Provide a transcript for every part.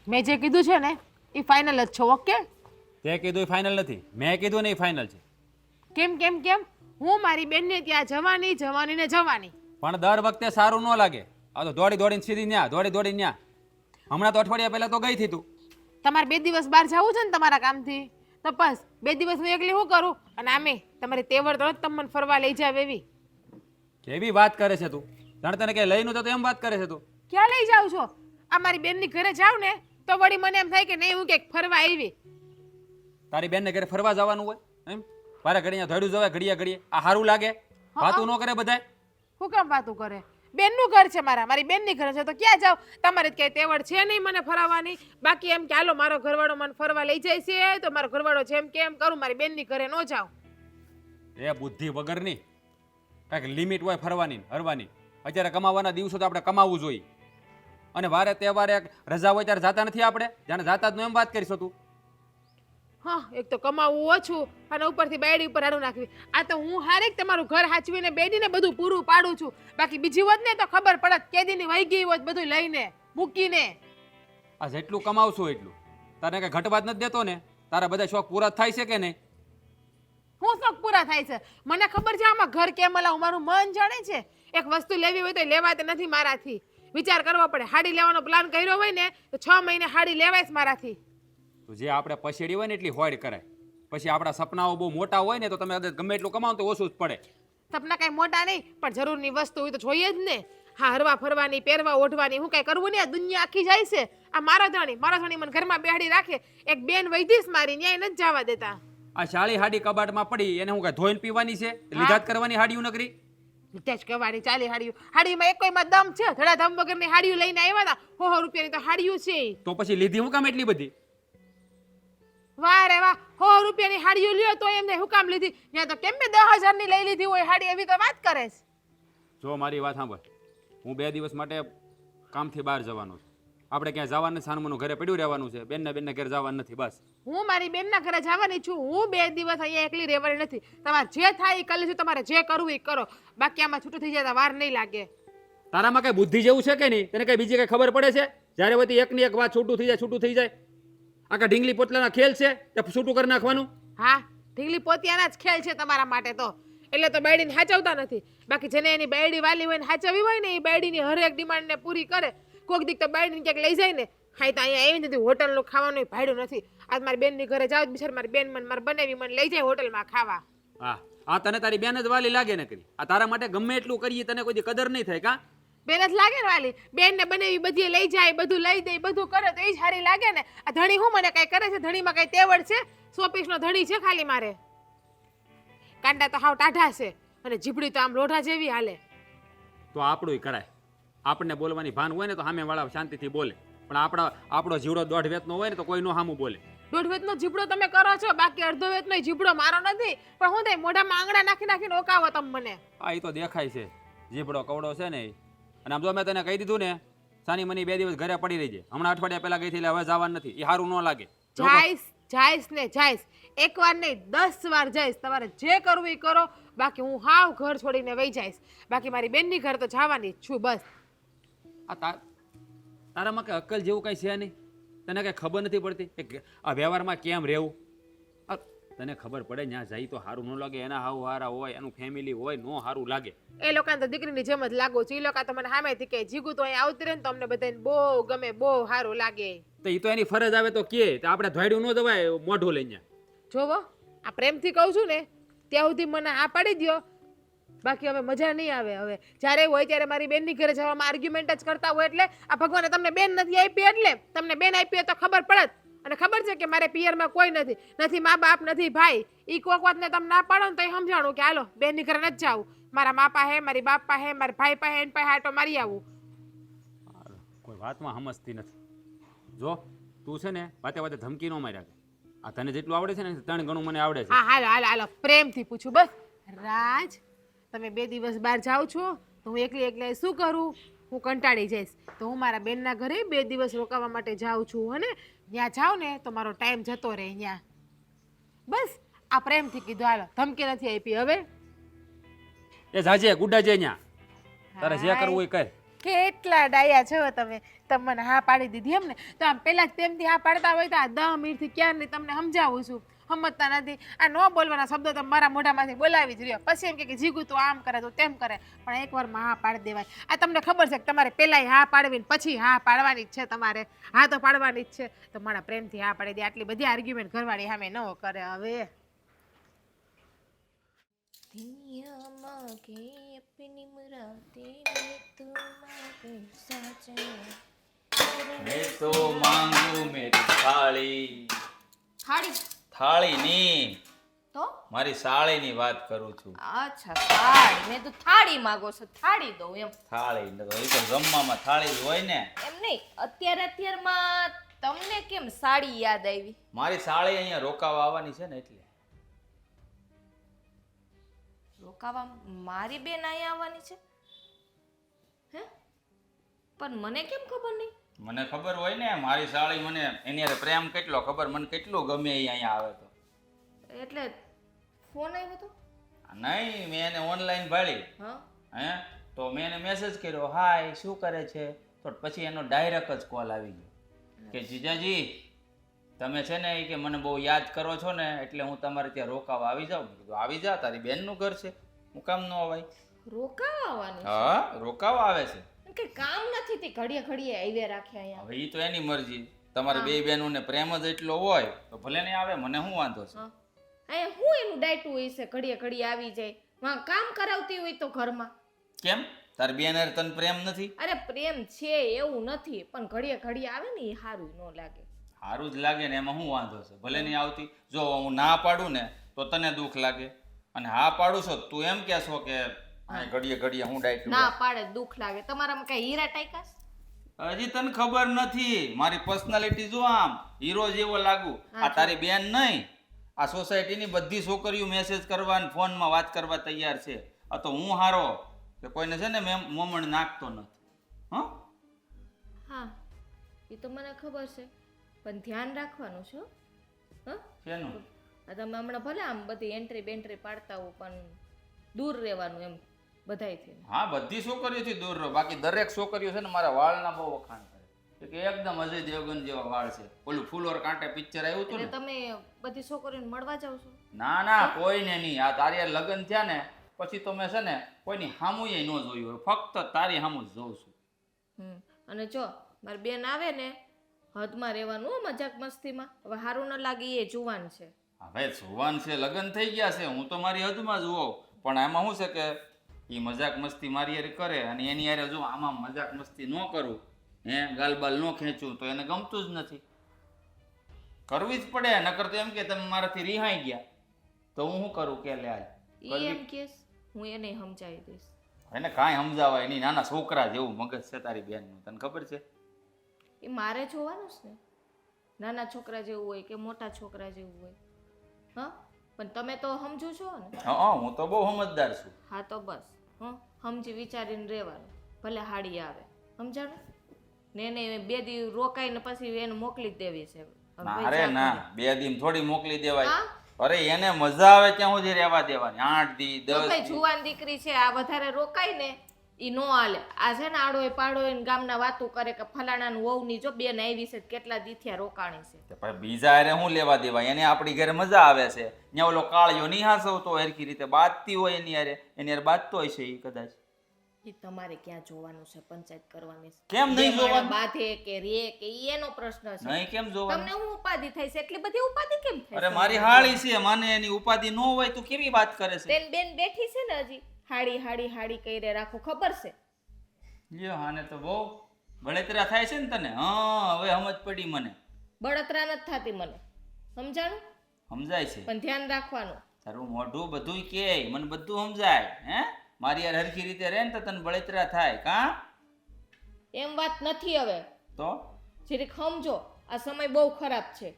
મેં જે કીધું છે ને એ ફાઇનલ જ છો. ઓકે? તે કીધું એ ફાઇનલ નથી, મેં કીધું ને એ ફાઇનલ છે. કેમ કેમ કેમ? હું મારી બેનને ત્યાં જવાની જવાની ને જવાની. પણ દર વખતે સારું ન લાગે. આ તો દોડી દોડીને સીધી ન્યા, દોડી દોડીને ન્યા. હમણાં તો અઠવાડિયા પહેલા તો ગઈ હતી તું. તમારે 2 દિવસ બહાર જવું છે ને તમારા કામથી, તો બસ 2 દિવસ હું એકલી શું કરું? અને આમે તમારી તેવડ તો તમે મને ફરવા લઈ જાવ એવી. કેવી વાત કરે છે તું? જાણ તને કે લઈને તો એમ વાત કરે છે તું. ક્યાં લઈ જાવ છો? આ મારી બેનની ઘરે જાવ ને તો વળી મને એમ થાય કે નહીં હું ક્યાંક ફરવા આવી. તારી બેનને ઘરે ફરવા જવાનું હોય એમ? મારે ઘડીએ ધોડું જવાય ઘડીએ ઘડીએ. આ સારું લાગે? વાતું ન કરે બધાય. હું કામ વાતું કરે? બેનનું ઘર છે મારી બેનની ઘર છે તો ક્યાં જાવ? તમારે જ ક્યાંય તેવડ છે નહીં મને ફરાવવાની. બાકી એમ કે હાલો મારો ઘરવાળો મને ફરવા લઈ જાય છે તો મારો ઘરવાળો જેમ કે એમ કરું, મારી બેનની ઘરે ન જાવ. એ બુદ્ધિ વગરની. કાંઈક લિમિટ હોય ફરવાની હરવાની. અત્યારે કમાવાના દિવસો તો આપણે કમાવવું જોઈએ. અને વારે તહેવારે રજા હોય ત્યારે જાતા નથી આપણે? જાણે જાતા જ ન એમ વાત કરીશું તું. હા, એક તો કમાવું ઓછું અને ઉપરથી બેડી ઉપર હારું નાખવી. આ તો હું હારેક તમારું ઘર હાચવીને બેડીને બધું પૂરું પાડું છું. બાકી બીજી હોત ને તો ખબર પડત કેદીની વહી ગઈ હોત બધું લઈને મૂકીને. આ જેટલું કમાવશું એટલું તારે કઈ ઘટવા જ નથી દેતો ને? તારા બધા શોખ પૂરા થાય છે કે નહીં? હું શોખ પૂરા થાય છે મને ખબર છે. આમાં ઘર કેમ હલાવું મારું મન જાણે છે. એક વસ્તુ લેવી હોય તો લેવાતી નથી મારાથી. વિચાર કરવો પડે. હાડી લેવાનો પ્લાન કર્યો હોય ને તો 6 મહિને હાડી લેવાય જ મારાથી. તો જે આપણે પછેડી હોય ને એટલી હોડ કરાય. પછી આપણા સપનાઓ બહુ મોટા હોય ને તો તમે ગમે એટલું કમાવો તો ઓછું જ પડે. સપના કાંઈ મોટા નહીં પણ જરૂરની વસ્તુ હોય તો જોઈએ જ ને. હા, હરવા ફરવાની, પહેરવા ઓઢવાની, હું કાંઈ કરવું નહીં. આ દુનિયા આખી જાય છે. આ મારો ધણી મને ઘરમાં બેહાડી રાખે. એક બેન વૈધીસ મારી ન્યાય નથી જવા દેતા. આ શાળી હાડી કબાટમાં પડી એને હું કઈ ધોઈને પીવાની છે? લીધા જ કરવાની હાડીઓ નકરી? જ કહેવાની ચાલી હાડીમાં એકોયમાં દમ છે. ધડા દમ વગરની હાડીઓ લઈને આવ્યા હતા. 100 રૂપિયાની તો હાડીઓ છે. તો પછી લીધી હું કામ એટલી બધી? વાહ રે વાહ, 100 રૂપિયાની હાડીઓ લ્યો તો એમને હું કામ લીધી? ત્યાં તો કેમ 10,000 ની લઈ લીધી હોય હાડી? એવી તો વાત કરે છે. જો મારી વાત સાંભળ, હું 2 દિવસ માટે કામથી બહાર જવાનો છું. આપણે ક્યાં જવાનું નથી. સાનમનું ઘરે પડ્યું રહેવાનું છે. બેનના ઘરે જવાનું નથી. બસ હું મારી બેનના ઘરે જવાની છું. હું 2 દિવસ અહીંયા એકલી રહેવાની નથી. તમારે જે થાય એ કરી લેજો. તમારે જે કરવું એ કરો. બાકી આમાં છૂટું થઈ જાય વાર નહીં લાગે. તારામાં કઈ બુદ્ધિ જેવું છે કે નહીં? તને કઈ બીજી કઈ ખબર પડે છે? જ્યારે બધી એકની એક વાત છૂટું થઈ જાય છૂટું થઈ જાય. આખા ઢીંગલી પોતલાના ખેલ છે તે છૂટું કરી નાખવાનું. હા, ઢીંગલી પોતિયાના જ ખેલ છે તમારા માટે તો. એટલે તો બેડીને હાચવતા નથી. બાકી જેને એની બેડી વાલી હોય ને હાચવી હોય ને એ બેડીની હરેક ડિમાન્ડને પૂરી કરે. કોઈક દીક તો બેડીને ક્યાંક લઈ જાય ને. હા, તો અહીંયા આવી નથી. હોટલનું ખાવાનું ભાડ્યું નથી. આજ મારી બેનની ઘરે જાવ બિચારી મારી બેન મને મારે બનાવી મને લઈ જાય હોટલમાં ખાવા. હા, આ તને તારી બેન જ વાલી લાગે ને કરી. આ તારા માટે ગમે એટલું કરીએ તને કોઈ કદર નહીં થાય કા? બેન જ લાગે ને વાલી. બેનને બનાવી બધી લઈ જાય, બધું લઈ દે, બધું કરે તો એ જ સારી લાગે ને. આ ધણી હું મને કઈ કરે છે? ધણીમાં કઈ તેવડ છે? 100 પીસનો ધણી છે ખાલી મારે. કાંડા તો હાવ ટાઢા છે અને જીભડી તો આમ લોઢા જેવી હાલે. તો આપણું કરાય. આપણને બોલવાની ભાન હોય ને તો સામે વાળા શાંતિથી બોલે. પણ આપણો જીવડો 1.5 વેતનો હોય ને તો કોઈ નો સામું બોલે. 1.5 વેતનો જીભડો તમે કરો છો, બાકી 1/2 વેતનો જીભડો મારો નથી. પણ હું થાય મોઢામાં આંગળા નાખીને ઓકાવો તમે મને. હા, એ તો દેખાય છે જીભડો કવડો છે ને. અને આમ જો મેં તને કહી દીધું ને સાની મની 2 દિવસ ઘરે પડી રહી છે. હમણાં અઠવાડિયા પહેલા ગઈ હતી એટલે હવે જવાનું નથી. એ સારું ન લાગે. જાઈશ ને જાઈશ. એકવાર નહીં 10 વાર જઈશ. તમારે જે કરવું એ કરો. બાકી હું હાવ ઘર છોડીને વહી જઈશ. બાકી મારી બેનની ઘર તો જવાની જ છું બસ. આ તારામાં કઈ અક્કલ જેવું કઈ છે નહીં? તને કઈ ખબર નથી પડતી કે આ વ્યવહારમાં કેમ રહેવું? તને ખબર પડે ત્યાં જાય તો સારું ન લાગે. એના હાવ હારા હોય, એનું ફેમિલી હોય, નો સારું લાગે. એ લોકોને તો દીકરીની જેમ જ લાગો છો. એ લોકો તો મને સામેથી કહે જીગું તો અહીંયા આવતી રહે ને તો અમને બધાને બહુ ગમે, બહુ સારું લાગે. તો એ તો એની ફરજ આવે તો કે આપણે ધોડ્યું ન જવાય મોઢું લઈને. જોવો, આ પ્રેમથી કહું છું ને ત્યાં સુધી મને આ પાડી દો. બાકી હવે મજા નહીં આવે. હવે જ્યારે હોય ત્યારે મારી બેનની ઘરે જવામાં આર્ગ્યુમેન્ટ જ કરતા હોય. એટલે આ ભગવાને તમને બેન નથી આપી એટલે તમને બેન આપી તો ખબર પડત. અને ખબર છે કે મારે પિયરમાં કોઈ નથી. નથી મા બાપ, નથી ભાઈ. એ કોક વાતને તમે ના પાડો ને તો એ સમજાણું કે હાલો બેનની ઘરે નથી જાવું. મારા મા પાસે, મારી બાપ પાસે, મારા ભાઈ પાસે, એન પાસે આટો મારી આવું. કોઈ વાતમાં સમજતી નથી. જો તું છે ને વાતે વાતે ધમકી ન માર્યા. આ તને જેટલું આવડે છે ને 3 ગણું મને આવડે છે. હા, હાલો હાલો હાલો પ્રેમથી પૂછું બસ. રાજ, તમે 2 દિવસ બહાર જાઓ છો તો હું એકલી શું કરું? હું કંટાળી જઈશ. તો હું મારા બેનના ઘરે 2 દિવસ રોકાવા માટે જાઉં છું. અને ત્યાં જાઉં ને તો મારો ટાઈમ જતો રહે ત્યાં. બસ આ પ્રેમથી કીધું. હાલો, ધમકી નથી આપી હવે. એ જાજે ગુડા જે ન્યા. તારે જે કરવું એ કર. કેટલા ડાયા છો તમે મને હા પાડી દીધી એમ ને તો આમ પહેલા જ તેમથી હા પાડતા હોય તો આ 10 મિનિટથી ક્યારની તમને સમજાવું છું સમજતા નથી આ ન બોલવાના શબ્દો તમે મારા મોઢામાંથી બોલાવી જ રહ્યો પછી એમ કે જીગું તું આમ કરે તું તેમ કરે પણ એકવારમાં હા પાડી દેવાય આ તમને ખબર છે કે તમારે પહેલાંય હા પાડવી ને પછી હા પાડવાની જ છે તમારે હા તો પાડવાની જ છે તો મારા પ્રેમથી હા પાડી દે આટલી બધી આર્ગ્યુમેન્ટ ઘરવાળી સામે ન કરે હવે दुनिया के अपनी मुरादे में तू मांगे साजन मैं तो માંગુ મેરી થાળી થાળી ની તો મારી સાળીની વાત કરું છું અચ્છા થાળી મેં તો થાળી માંગો છો થાળી દઉં એમ થાળી ને તો એ તો જમવામાં થાળી જ હોય ને એમ નહીં અત્યારમાં તમને કેમ સાડી યાદ આવી મારી સાળી અહીંયા રોકાવા આવવાની છે ને એટલે રોકાવા મારી બેન અહીંયા આવવાની છે હે પણ મને કેમ ખબર નહીં મને ખબર હોય ને મારી સાળી મને એની હારે પ્રેમ કેટલો ખબર મને કેટલું ગમે એ અહીંયા આવે તો એટલે ફોન આવ્યો તો નહીં મેં એને ઓનલાઈન ભાળી હા હે તો મેં એને મેસેજ કર્યો હાય શું કરે છે તો પછી એનો ડાયરેક્ટ જ કોલ આવી ગયો કે જીજાજી તમે છે ને એ કે મને બહુ યાદ કરો છો ને એટલે હું તમારે ત્યાં રોકાવા આવી જાઉં મેં કીધું આવી જા તારી બેનનું ઘર છે હું કામ ન અવાય રોકાવા આવવાની હા રોકાવા આવે છે કે કામ નથી તે ઘડીએ ઘડીએ આવી રાખ્યા અહીંયા હવે એ તો એની મરજી તમારે બે બહેનોને પ્રેમ જ એટલો હોય તો ભલે ને આવે મને શું વાંધો છે હા અહીંયા હું એનું ડાયટું હોય છે ઘડીએ ઘડીએ આવી જાય વાં કામ કરાવતી હોય તો ઘરમાં કેમ તારી બેન હારે તને પ્રેમ નથી અરે પ્રેમ છે એવું નથી પણ ઘડીએ ઘડીએ આવે ને એ સારું ન લાગે સારું જ લાગે ને એમાં શું વાંધો છે ભલે નહીં આવતી જો હું ના પાડું ને તો તને દુઃખ લાગે અને હા પાડું છો તું એમ કહેશો કે આ ઘડીએ ઘડીએ હું ડાયટ ના પાડે દુઃખ લાગે તમારામાં કઈ હીરા ટાઈકાસ હજી તને ખબર નથી મારી પર્સનાલિટી જો આમ હીરો જેવો લાગુ આ તારી બેન નહીં આ સોસાયટીની બધી છોકરીઓ મેસેજ કરવા અને ફોનમાં વાત કરવા તૈયાર છે આ તો હું હારો કે કોઈને છે ને મેં મોમણ નાખતો નથી હં હા એ તો મને ખબર છે પણ ધ્યાન રાખવાનું છે હો. હા શેનું આ તમે હમણાં ભલે આમ બધી એન્ટ્રી બેન્ટ્રી પાડતા હો પણ દૂર રહેવાનું એમ બધાયથી હા બધી છોકરીઓથી દૂર રહો બાકી દરેક છોકરીઓ છે ને મારા વાળના બહુ વખાણ કરે કે એકદમ અજય દેવગન જેવા વાળ છે ઓલું ફૂલોર કાંટે પિક્ચર આવ્યું હતું એટલે ને તમે બધી છોકરીઓને મળવા જાવ છો ના ના કોઈને નહીં આ તારી હારે લગ્ન થયા ને પછી તો મેં છે ને કોઈની હામુય ન જોયું હોય ફક્ત તારી હામું જ જોઉં છું અને જો મારી બેન આવે ને હદમાં રહેવાનું હો, મજાક મસ્તીમાં હવે સારું ન લાગે એ જુવાન છે હવે જુવાન છે લગ્ન થઈ ગયા છે હું તો મારી હદમાં જ હોઉં પણ એમાં શું છે કે એ મજાક મસ્તી મારી હારે કરે અને એની હારે જો આમાં મજાક મસ્તી ન કરું હે ગાલબાલ ન ખેંચું તો એને ગમતું જ નથી કરવી જ પડે નકર તો એમ કે તમે મારાથી રિહાઈ ગયા તો હું શું કરું કે લે હાલ એ એમ કેસ હું એને સમજાવી દઈશ એને કાંઈ સમજાવાય નહીં નાના છોકરા જેવું મગજ છે તારી બેનનું તને ખબર છે એ મારે જોવાનું જ ને નાના છોકરા જેવું હોય કે મોટા છોકરા જેવું હોય હા પણ તમે તો સમજો છો ને હા હું તો બહુ સમજદાર છું હા તો બસ સમજી વિચારીને રહેવાનું ભલે હાડી આવે સમજાણું ને એને 2 દિવસ રોકાઈને પછી એને મોકલી જ દેવી છે હવે ભાઈ અરે જા ના ઘરે. 2 દિન થોડી મોકલી દેવાય હા? અરે એને મજા આવે ત્યાં સુધી રહેવા દેવાની 8 દી તો 10 ભાઈ દી જુવાન દીકરી છે આ વધારે રોકાય ને ઈ નો હાલે આ છે ને આડોય પાડોય ને ગામના વાતું કરે કે ફલાણાનું વહુની જો બેન આવી છે કેટલા દીથિયા રોકાણી છે તો ભાઈ બીજા હારે શું લેવા દેવાય એને આપણી ઘરે મજા આવે છે ત્યાં ઓલો કાળિયો નિહાસવતો હરખી રીતે બાજતી હોય એની હારે બાજતો હોય છે એ કદાચ ઈ તમારે ક્યાં જોવાનું છે પંચાયત કરવાની છે કેમ નહીં બે જોવાનું? માણસ બાંધે કે રે કે ઈ એનો પ્રશ્ન છે નહીં કેમ જોવાનું તમને હું ઉપાધિ થાય છે એટલી બધી ઉપાધિ કેમ થાય અરે મારી હાળી છે મને એની ઉપાધિ ન હોય તું કેવી વાત કરે છે તેન બેન બેઠી છે ને હજી હાડી હાડી હાડી કઈ રાખો ખબર છે લ્યો આને તો બહુ બળેતરા થાય છે ને તને હા હવે સમજ પડી મને બળતરા નથી થતી મને સમજાણું સમજાય છે પણ ધ્યાન રાખવાનું તારું મોઢું બધું કે મને બધું સમજાય હે મારી યાર હરખી રીતે રહે ને તો તને બળેતરા થાય કા એમ વાત નથી હવે તો જરીક સમજો આ સમય બહુ ખરાબ છે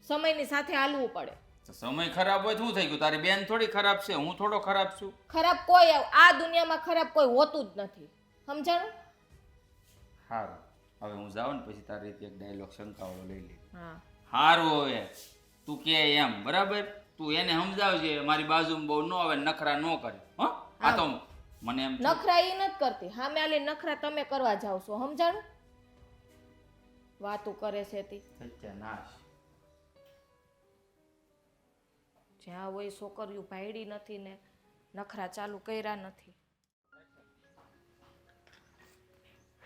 સમયની સાથે હાલવું પડે તો સમય ખરાબ હોય તો શું થઈ ગયું તારી બેન થોડી ખરાબ છે હું થોડો ખરાબ છું ખરાબ કોઈ આ દુનિયામાં ખરાબ કોઈ હોતું જ નથી સમજાણું સારું હવે હું જાઉં ને પછી તારી રીતે એક ડાયલોગ શંકાવાળો લઈ લે હા સારું હવે તું કે એમ બરાબર તું એને સમજાવજે મારી બાજુમાં બહુ ન આવે નખરા ન કરે હો આ તો મને એમ નખરા ઈ નથી કરતી સામે આલી નખરા તમે કરવા જાવ છો સમજાણું વાતું કરે છે તી સત્યનાશ. જ્યાં હોય છોકરીઓ ભાઈડી નથી ને નખરા ચાલુ કર્યા નથી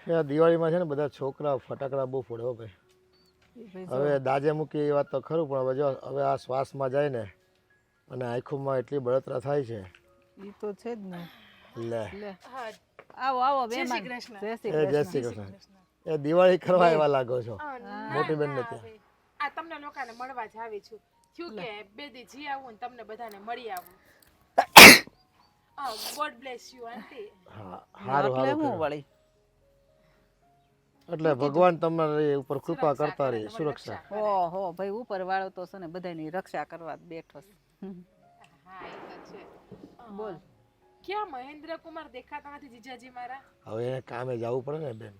આ દિવાળીમાં છે ને બધા છોકરા ફટાકડા બહુ ફોડે હો ભાઈ. હવે દાજે મૂકી એ વાત તો ખરું, પણ હવે જો હવે આ શ્વાસમાં જાય ને અને આંખોમાં એટલી બળતરા થાય છે. ઈ તો છે જ ને. લે લે આવો આવો બેમાન. જય શ્રી એ જય શ્રી કૃષ્ણ. એ દિવાળી કરવા એવા લાગો છો મોટી બેન ને ત્યાં. આ તમને લોકોને મળવા જ આવી છું. થયું કે બે દી જી આવું ને તમને બધાને મળી આવું. ગોડ બ્લેસ યુ આંટી. હા સારું એટલે સારું હું કર્યું. વળી એટલે ભગવાન તમારી ઉપર કૃપા કરતા રહે, સુરક્ષા. ઓહો ભાઈ ઉપર વાળો તો છે ને બધાની રક્ષા કરવા જ બેઠો છે. હા એ તો છે. બોલ ક્યાં મહેન્દ્ર કુમાર દેખાતા નથી જીજાજી મારા? હવે એને કામે જવું પડે ને બેન.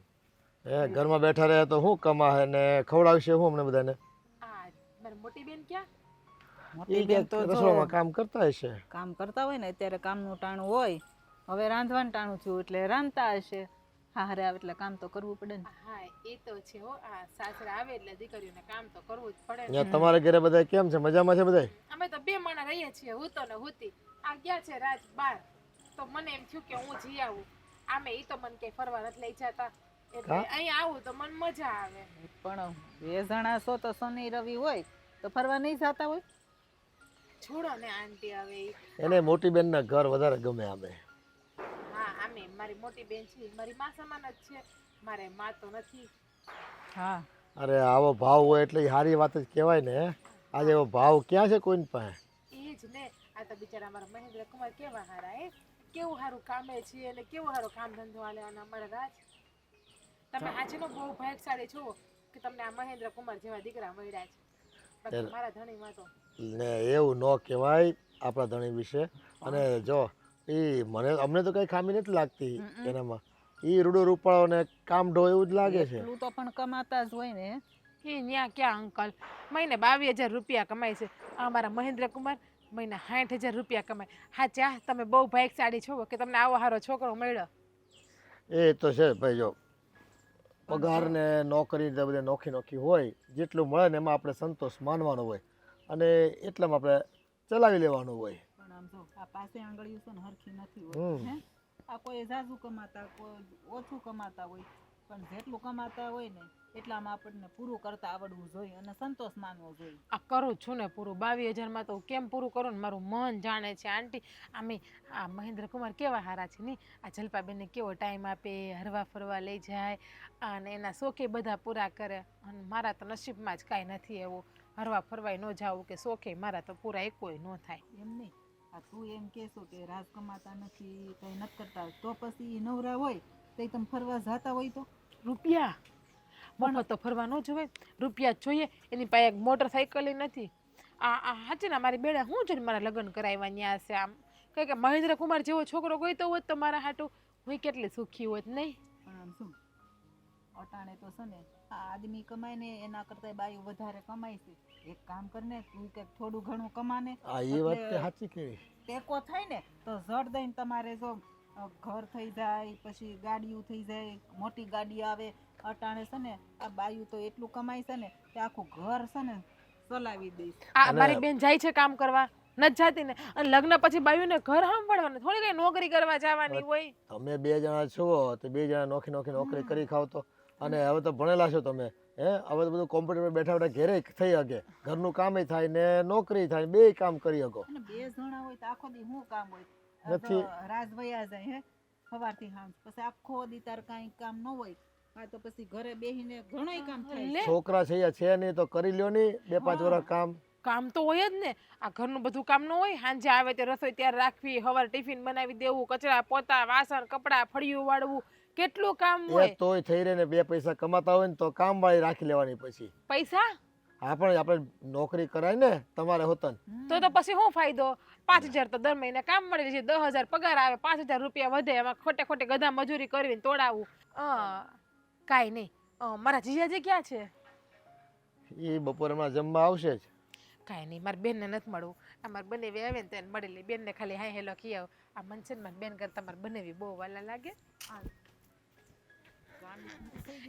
એ ઘરમાં બેઠા રહે તો શું કમાશે ને ખવડાવશે શું અમને બધાને? આ મારી મોટી બેન ક્યાં? મોટી એ બેન તો રસોડામાં જો કામ કરતા હશે. કામ કરતા હોય ને અત્યારે કામનું ટાણું હોય, હવે રાંધવાનું ટાણું થયું એટલે રાંધતા હશે. હારે આવે એટલે કામ તો કરવું પડે ને. હા એ તો છે હો. આ સાસરા આવે એટલે દીકરીઓને કામ તો કરવું જ પડે ને. ત્યાં તમારા ઘરે બધા કેમ છે? મજામાં છે બધા? અમે તો બે માણા રહીએ છીએ, હું તો ને હુતી. આ ગયા છે રાત 12, તો મને એમ થયું કે હું જી આવું. આમે ઈ તો મને કઈ ફરવા નથી લઈ જતા, એટલે અહીંયા આવું તો મને મજા આવે. પણ બે જણા છો તો શનિ રવિ હોય તો ફરવા નહીં જતા હોય? છોડો ને આંટી હવે ઈ. એને મોટી બેનના ઘર વધારે ગમે આમે. હા આમે મારી મોટી બેન છે, મારી માં સમાન જ છે. મારે માં તો નથી. હા અરે આવો ભાવ હોય એટલે ઈ સારી વાત જ કહેવાય ને. આજે એવો ભાવ ક્યાં છે કોઈની પાસે? એ જ ને. આ તો બિચારા અમારા મહેન્દ્ર કુમાર કેવા હારા હે, કેવું સારું કામે છે અને કેવું સારું કામ ધંધો હાલે. અને અમારા રાજ, તમે આજનો બહુ ભાગ્યશાળી છો કે તમને આ મહેન્દ્ર કુમાર જેવા દીકરા મળ્યા છે. બાકી મારા ધણીમાં તો ને એવું ન કહેવાય આપણા ધણી વિશે. અને જો એ મને અમને તો કઈ ખામી નથી લાગતી એનામાં. એ રૂડો રૂપાળો ને કામ ઢો એવું જ લાગે છે. એટલું તો પણ કમાતા જ હોય ને. એ ન્યા ક્યાં અંકલ, મહિને 22,000 રૂપિયા કમાય છે. આ મારા મહેન્દ્ર કુમાર મહિને 60,000 રૂપિયા કમાય. હા ચા તમે બહુ ભાગ્યશાળી છો કે તમને આવો સારો છોકરો મળ્યો. એ તો છે ભાઈ. જો પગાર ને નોકરી ને બધે નોખી નોખી હોય, જેટલું મળે ને એમાં આપણે સંતોષ માનવાનો હોય અને એટલામાં આપણે ચલાવી લેવાનું હોય. પણ આમ જો આ પાસે આંગળીઓ છે ને હરખી નથી હોય હે. આ કોઈ ઝાઝુ કમાતા, કોઈ ઓછું કમાતા હોય, પણ જેટલું કમાતા હોય ને એટલામાં આપણને પૂરું કરતા આવડવું જોઈએ અને સંતોષ માનવો જોઈએ. આ કરું જ છું ને પૂરું. 22,000માં તો કેમ પૂરું કરું ને મારું મન જાણે છે આંટી. આમે આ મહેન્દ્ર કુમાર કેવા સારા છે નહીં. આ જલપાબેનને કેવો ટાઈમ આપે, હરવા ફરવા લઈ જાય અને એના શોખે બધા પૂરા કરે. અને મારા તો નસીબમાં જ કાંઈ નથી એવું. હરવા ફરવાય ન જાવું કે શોખે મારા તો પૂરા એકોય ન થાય. એમ નહીં, આ તું એમ કહેશો કે રાજ કમાતા નથી, કંઈ નથી કરતા, તો પછી નવરા હોય તો તમે ફરવા જતા હોય તો રૂપિયા મફત તો ફરવા ન જોવે, રૂપિયા જ જોઈએ. એની પાસે એક મોટરસાઇકલ નથી. આ સાચી ને મારી બેડા હું જોઈને મારા લગ્ન કરાવ્યા ન્યા છે. આમ કંઈ કે મહેન્દ્ર કુમાર જેવો છોકરો ગોઈતો હોત તો મારા હાટું હું કેટલી સુખી હોત નહીં. પણ આમ શું અટાણે તો છે ને આ આદમી કમાય ને એના કરતા બાયું વધારે કમાય છે. એક કામ કરને તું કે થોડું ઘણું કમાને આ એ વાત તે સાચી કેવી. ટેકો થાય ને તો જડ દઈને તમારે જો ઘર થઈ જાય, પછી ગાડીઓ થઈ જાય, મોટી ગાડી આવે. અટાણે છે ને આ બાયું તો એટલું કમાય છે ને કે આખું ઘર છે ને ચલાવી દઈશ. આ મારી બેન જાય છે કામ કરવા, નથી જાતી ને. અને લગ્ન પછી બાયુને ઘર સાંભળવાનું, થોડી કઈ નોકરી કરવા જવાની હોય. તમે બે જણા છો તો બે જણા નોખી નોખી નોકરી કરી ખાવ તો. અને હવે તો ભણેલા છો તમે, હે હવે તો બધું કોમ્પ્યુટર પર બેઠા બેઠા ઘરે થઈ શકે. ઘરનું કામ થાય ને નોકરી થાય, બે કામ કરી શકો. અને બે જણા હોય તો આખો દી શું કામ હોય? નથી. રાત વયા જાય હે સવારથી સાંજ, પછી આખો દી તાર કાંઈ કામ ન હોય. હા તો પછી ઘરે બેહીને ઘણોય કામ થાય. છોકરા છે યા છે નહીં તો કરી લ્યો નહીં 2-5 વર્ષ કામ. કામ તો હોય જ ને. આ ઘરનું બધું કામ ન હોય? સાંજે આવે તે રસોઈ તૈયાર રાખવી, સવારે ટિફિન બનાવી દેવું, કચરા પોતા વાસણ કપડાં ફળિયું વાળવું, કેટલું કામ એ હોય. તોય થઈ રહે ને 2 પૈસા કમાતા હોય ને તો કામ વાળી રાખી લેવાની. પછી પૈસા આપણે નોકરી કરાય ને તમારે હોતન તો પછી શું ફાયદો? 5,000 તો દર મહિને કામ મળે છે, 10,000 પગાર આવે, 5,000 રૂપિયા વધે. એમાં ખોટે ખોટે ગધા મજૂરી કરવીને તોડાવું. કાંઈ નહીં. મારા જીજાજી ક્યાં છે? એ બપોરે હમણાં જમવા આવશે જ. કાંઈ નહીં, મારી બેનને નથી મળવું. અમારે બંને આવે ને તો એને મળી લે. બેનને ખાલી હાય હેલો કી આવ. આ મન છે ને મારી બેન કરતા મારે બનેવી બહુ વાલા લાગે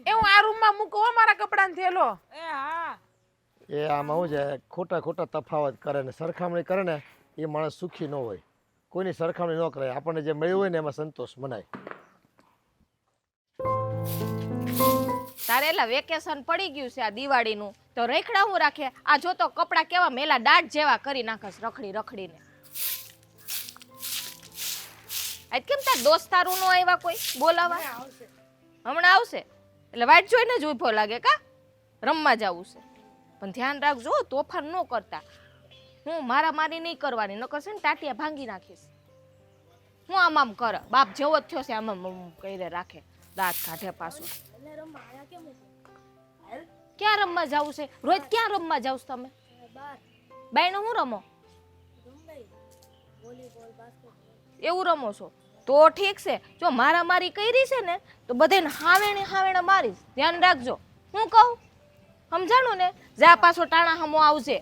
એ હું આ રૂમમાં મૂકો હો મારા કપડાં થેલો એ હા એ આમાં શું છે ખોટા ખોટા તફાવત કરે ને સરખામણી કરે ને એ માણસ સુખી ન હોય. કોઈની સરખામણી ન કરે. આપણને જે મળ્યું હોય ને એમાં સંતોષ મનાય. તારે એલા વેકેશન પડી ગયું છે આ દિવાળીનું તો રેખડા હું રાખે આ જો તો કપડા કેવા મેલા દાઢ જેવા કરી નાખસ રખડી રખડીને. આજ કેમ તાર દોસ્તારું નો આવ્યા કોઈ બોલાવા? હમણાં આવશે એટલે વાટ જોઈને જ ઊભો લાગે કા રમવા જવું છે. પણ ધ્યાન રાખજો તોફાન ન કરતા. હું મારા મારી નહીં કરવાની નકર છે ને ટાટિયા ભાંગી નાખીશ. હું આમ કર બાપ જેવો જ થયો છે આમ કરી રાખે દાંત કાઢે પાછું. ક્યાં રમવા જાવું છે? રોજ ક્યાં રમવા જાવ છો તમે? બાયનો હું રમો? એવું રમો છો તો ઠીક છે. જો મારી કરી છે ને તો બધાને હાવેણે મારીશ. ધ્યાન રાખજો. હું કહું સમજાણું ને? જા પાછો ટાણા હમો આવશે.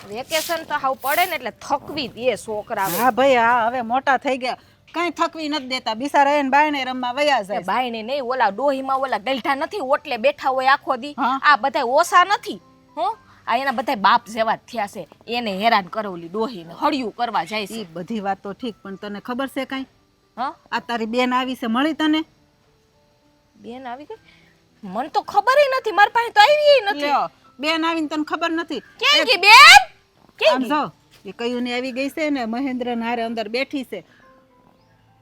વેકેશન તો હાવ પડે ને એટલે થકવી દે છોકરા. હા ભાઈ હા હવે મોટા થઈ ગયા કઈ થકવી નથી દેતા બિચારા એને બાયણે રમવા વયા જાય. બાઈને નહીં ઓલા ડોહીમાં ઓલા ગલઢા નથી ઓટલે બેઠા હોય આખો દી. હા. આ બધા ઓસા નથી હો આ એના બધા બાપ જેવા જ થયા છે. એને હેરાન કરોલી ડોહીને હળિયું કરવા જાય છે. ઈ બધી વાત તો ઠીક પણ તને ખબર છે કઈ? હા આ તારી બેન આવી છે મળી તને? બેન આવી ગઈ મને તો ખબર નથી. મારી પાસે તો આવી નથી. લ્યો બેન આવીને તને ખબર નથી? ક્યાં ગઈ બેન? આમ જો એ કયું ને આવી ગઈ છે ને મહેન્દ્ર નારે અંદર બેઠી છે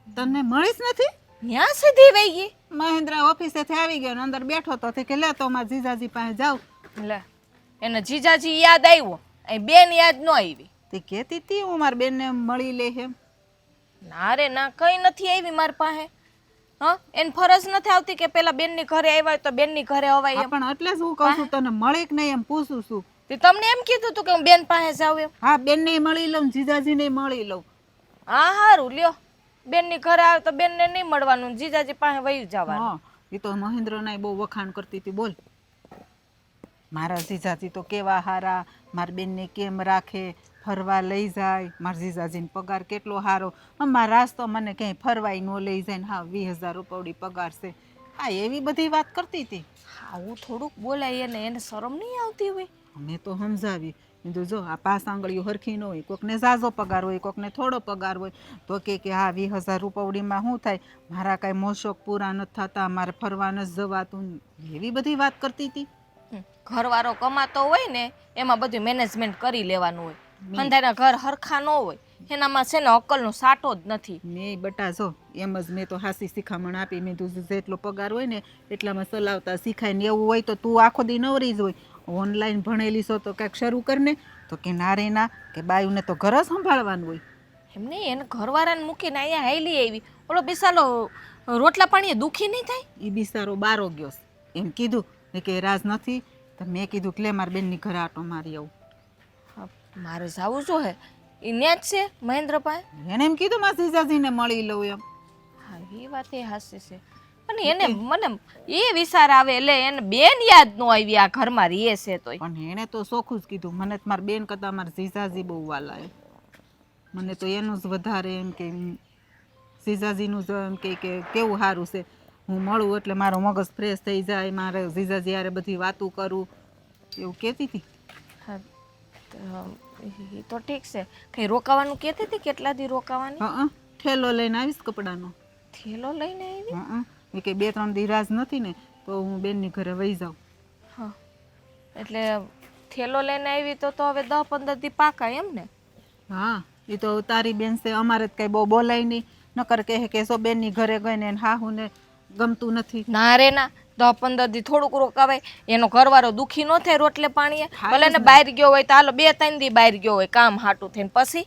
તને મળીશ નથી? ન્યા સીધી વઈ ગઈ. મહેન્દ્ર ઓફિસેથી આવી ગયો ને અંદર બેઠો તો કે લે તો મારા જીજાજી પાસે જાવ. લે એને જીજાજી યાદ આવ્યો અહીં બેન યાદ ન આવી. તે કહેતી હતી હું મારા બેનને મળી લે એમ. ના રે ના કઈ નથી આવી મારી પાસે. હા એને ફરજ નથી આવતી કે પેલા બેનની ઘરે આવ્યા તો બેનની ઘરે અવાય એમ. પણ એટલે જ હું કહું છું તને મળી કે નહીં એમ પૂછું છું. તે તમને એમ કીધું તું કે હું બેન પાસે જાઉં એમ? હા બેનને મળી લઉં જીજાજીને મળી લઉં. હા હારું લ્યો બેનની ઘરે આવે તો બેનને નહીં મળવાનું જીજાજી પાસે વહી જવાનું. હા એ તો મહેન્દ્રના બહુ વખાણ કરતી હતી બોલ. મારા જીજાજી તો કેવા હારા મારા બેનને કેમ રાખે ફરવા લઈ જાય. મારા જીજાજીનો પગાર કેટલો સારો. અમારા રાસ તો મને ક્યાંય ફરવાય ન લઈ જાય ને હા 20,000 રૂપિયા પગાર છે. હા એવી બધી વાત કરતી હતી. આવું થોડુંક બોલાય એને શરમ નહીં આવતી હોય? મેં તો સમજાવી કીધું જો આ પાસ આંગળીઓ હરખી ન હોય કોકને ઝાઝો પગાર હોય કોકને થોડો પગાર હોય તો કે હા 20,000 રૂપિયામાં શું થાય મારા કાંઈ મોશોક પૂરા નથી થતા મારે ફરવા નથી જવાતું એવી બધી વાત કરતી હતી. ઘરવાળો કમાતો હોય ને એમાં બધું મેનેજમેન્ટ કરી લેવાનું હોય. અંધારા ઘર હરખા ન હોય એનામાં છે ને અક્કલનો સાટો જ નથી. મેં બટા જો એમ જ મેં તો હાસી શિખામણ આપી મેં તું જેટલો પગાર હોય ને એટલામાં ચલાવતા શીખાય ને એવું હોય તો તું આખો દી નવરી જ હોય. ઓનલાઈન ભણેલી છો તો કંઈક શરૂ કરને તો કે ના રે ના કે બાયુને તો ઘર જ સંભાળવાનું હોય. એમ નહીં એને ઘરવાળાને મૂકીને અહીંયા હાલી આવી ઓલો બિસાલો રોટલા પાણીએ દુખી નહીં થાય? એ બિચારો બારો ગયો છે. એમ કીધું કે રાજ નથી તો મેં કીધું કે લે મારા બેનની ઘરે આટો મારી આવું. હા, મારે જાવું જો હે એ ન્યા જ છે મહેન્દ્ર પાસે. એને એમ કીધું મારા જીજાજીને મળી લઉં એમ. હા એ વાત એ હાસી છે અને એને મને એ વિચાર આવે એટલે એને બેન યાદ ન આવી આ ઘરમાં રહે છે તોય. પણ એને તો ચોખ્ખું જ કીધું મને તો મારા બેન કરતાં મારા જીજાજી બહુ વાલા એમ. મને તો એનું જ વધારે એમ કે જીજાજીનું જ એમ કે કેવું સારું છે હું મળું એટલે મારો મગજ ફ્રેશ થઈ જાય મારે જીજાજી યારે બધી વાતું કરું એવું કહેતી હતી. હા એ તો ઠીક છે. કઈ રોકાવાનું કહેતી હતી? કેટલા દી રોકાવાની? હા ઠેલો લઈને આવીશ કપડાનો. થેલો લઈને આવી? હા એ કે 2-3 દી રાજ નથી ને તો હું બેનની ઘરે વહી જાઉં. હા એટલે થેલો લઈને આવી તો હવે 10-15 દી પાકા એમ ને? હા એ તો તારી બેન છે અમારે જ કઈ બહુ બોલાય નહીં નકર કહે કે સો બેનની ઘરે ગઈને હાહુને ગમતું નથી. ના રે ના 10-15 દી થોડુંક રોકાવાય. એનો ઘરવાળો દુખી ન થાય રોટલે પાણીએ ભલે ને બહાર ગયો હોય તો હાલો 2-3 દી બહાર ગયો હોય કામ હાટું થઈને પછી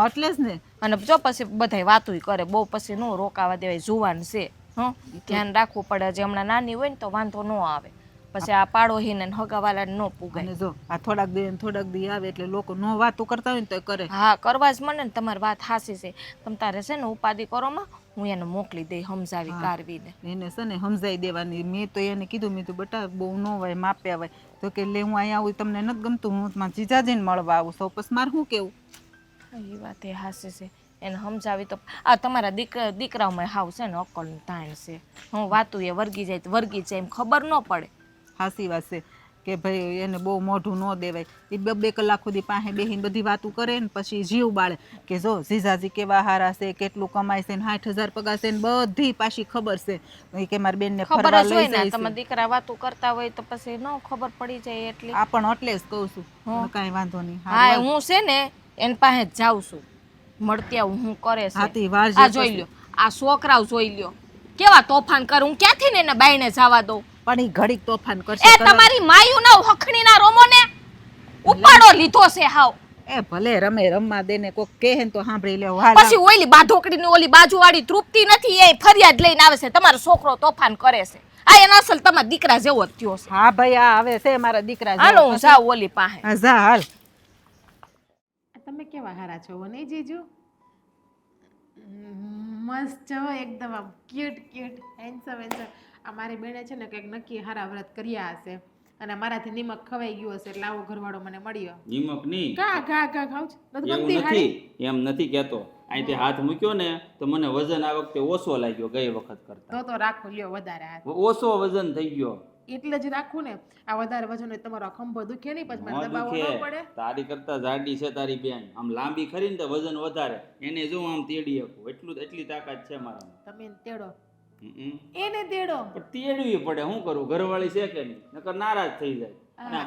એટલે જ ને અને જો પછી બધાય વાતુંય કરે બહુ પછી નો રોકાવા દેવાય જુવાન છે. હા ધ્યાન રાખવું પડે હજી હમણાં નાની હોય ને તો વાંધો ન આવે પછી આ પાડોહીને ને હગાવાલાને ન પૂગાય. અને જો આ થોડાક દી ને થોડાક દી આવે એટલે લોકો નો વાતો કરતા હોય ને તો કરે. હા કરવા જ મને ને તમારી વાત હાસી છે. તમ તારે છે ને ઉપાધિ કરોમાં હું એને મોકલી દઈ સમજાવી કારવીને. એને છે ને સમજાઈ દેવાની. મેં તો એને કીધું મેં તો બટા બહુ ન હોય માપે આવે તો કે લે હું અહીંયા આવું તમને નથી ગમતું હું તમારા જીજાજીને મળવા આવું સૌ પછી મારે શું કેવું. એ વાત એ હાસી છે. એને સમજાવી તો આ તમારા દીકરાઓમાં હાવ છે ને અક્કલનું તાણ છે. હું વાતું એ વર્ગી જાય તો વર્ગી જાય એમ ખબર ન પડે. હાસી વાત છે કે ભાઈ એને બહુ મોઢું ન દેવાય. એ 2 કલાક સુધી પાસે બેહીને બધી વાતું કરે ને પછી જીવ બાળે કે જો જીજાજી કેવા હારા છે, કેટલું કમાય છે ને 60,000 પગાર છે ને બધી પાછી ખબર છે કે મારી બેનને ખબર ફરવા જ લઈ હોય ને જાય તમારા છે. દીકરા વાતું કરતા હોય તો પછી ન ખબર પડી જાય એટલી. આ પણ એટલે જ કહું છું કાંઈ વાંધો નહીં. હા હું છે ને એની પાસે જ જાઉં છું મળતી આવું હું કરે છે. હાથી વાર આ જોઈ લ્યો આ છોકરાઓ જોઈ લ્યો કેવા તોફાન કરે. હું ક્યાંથી ને એને બાઈને જવા દઉં. પણ ઈ ઘડીક તોફાન કરશે. એ તમારી માયું ના હખણી ના રોમો ને ઉપાડો લીધો છે હાવ. એ ભલે રમે રમવા દે ને કોક કહે ને તો સાંભળી લેવું. હાલ પછી ઓલી બાધોકડી ની ઓલી બાજુવાળી તૃપ્તિ નથી એ ફરિયાદ લઈને આવે છે તમારો છોકરો તોફાન કરે છે. આ એના અસલ તમારા દીકરા જેવો જ થયો છે. હા ભાઈ આ આવે છે મારા દીકરા જેવો. હાલો હું જાઉં ઓલી પાસે. હા જા હાલ. તમે કેવા હારા છો નહીં જીજુ? મસ્ત છો એકદમ આમ ક્યુટ હેન્ડસમ. અમારી બેને છે ને કંઈક નક્કી હારા વ્રત કર્યા હશે અને મારાથી નિમક ખવાઈ ગયું હશે એટલે આવો ઘરવાળો મને મળ્યો. નિમક નહીં, કા ખાવ છો? નથી એવું ગમતી હાડી? નથી, એમ નથી કહેતો. અહીંથી હાથ મૂક્યો ને તો મને વજન આ વખતે ઓછો લાગ્યો ગઈ વખત કરતા. તો રાખો લ્યો વધારે હાથ. ઓછો વજન થઈ ગયો. એટલે જ રાખું ને. આ વધારે વજન હોય તમારો ખંભો દુખે નહીં પછી મને ન દબાવવો ન દુખે. પડે. તારી કરતા જાડી છે તારી બેન. આમ લાંબી ખરી ને તો વજન વધારે. એને જો આમ તેડી શકું એટલી તાકાત છે મારામાં. તમે એને તેડો. હમ. એને તેડો. પણ તેડવી પડે, શું કરું? ઘરવાળી છે કે નહીં, નકર નારાજ થઈ જાય. અને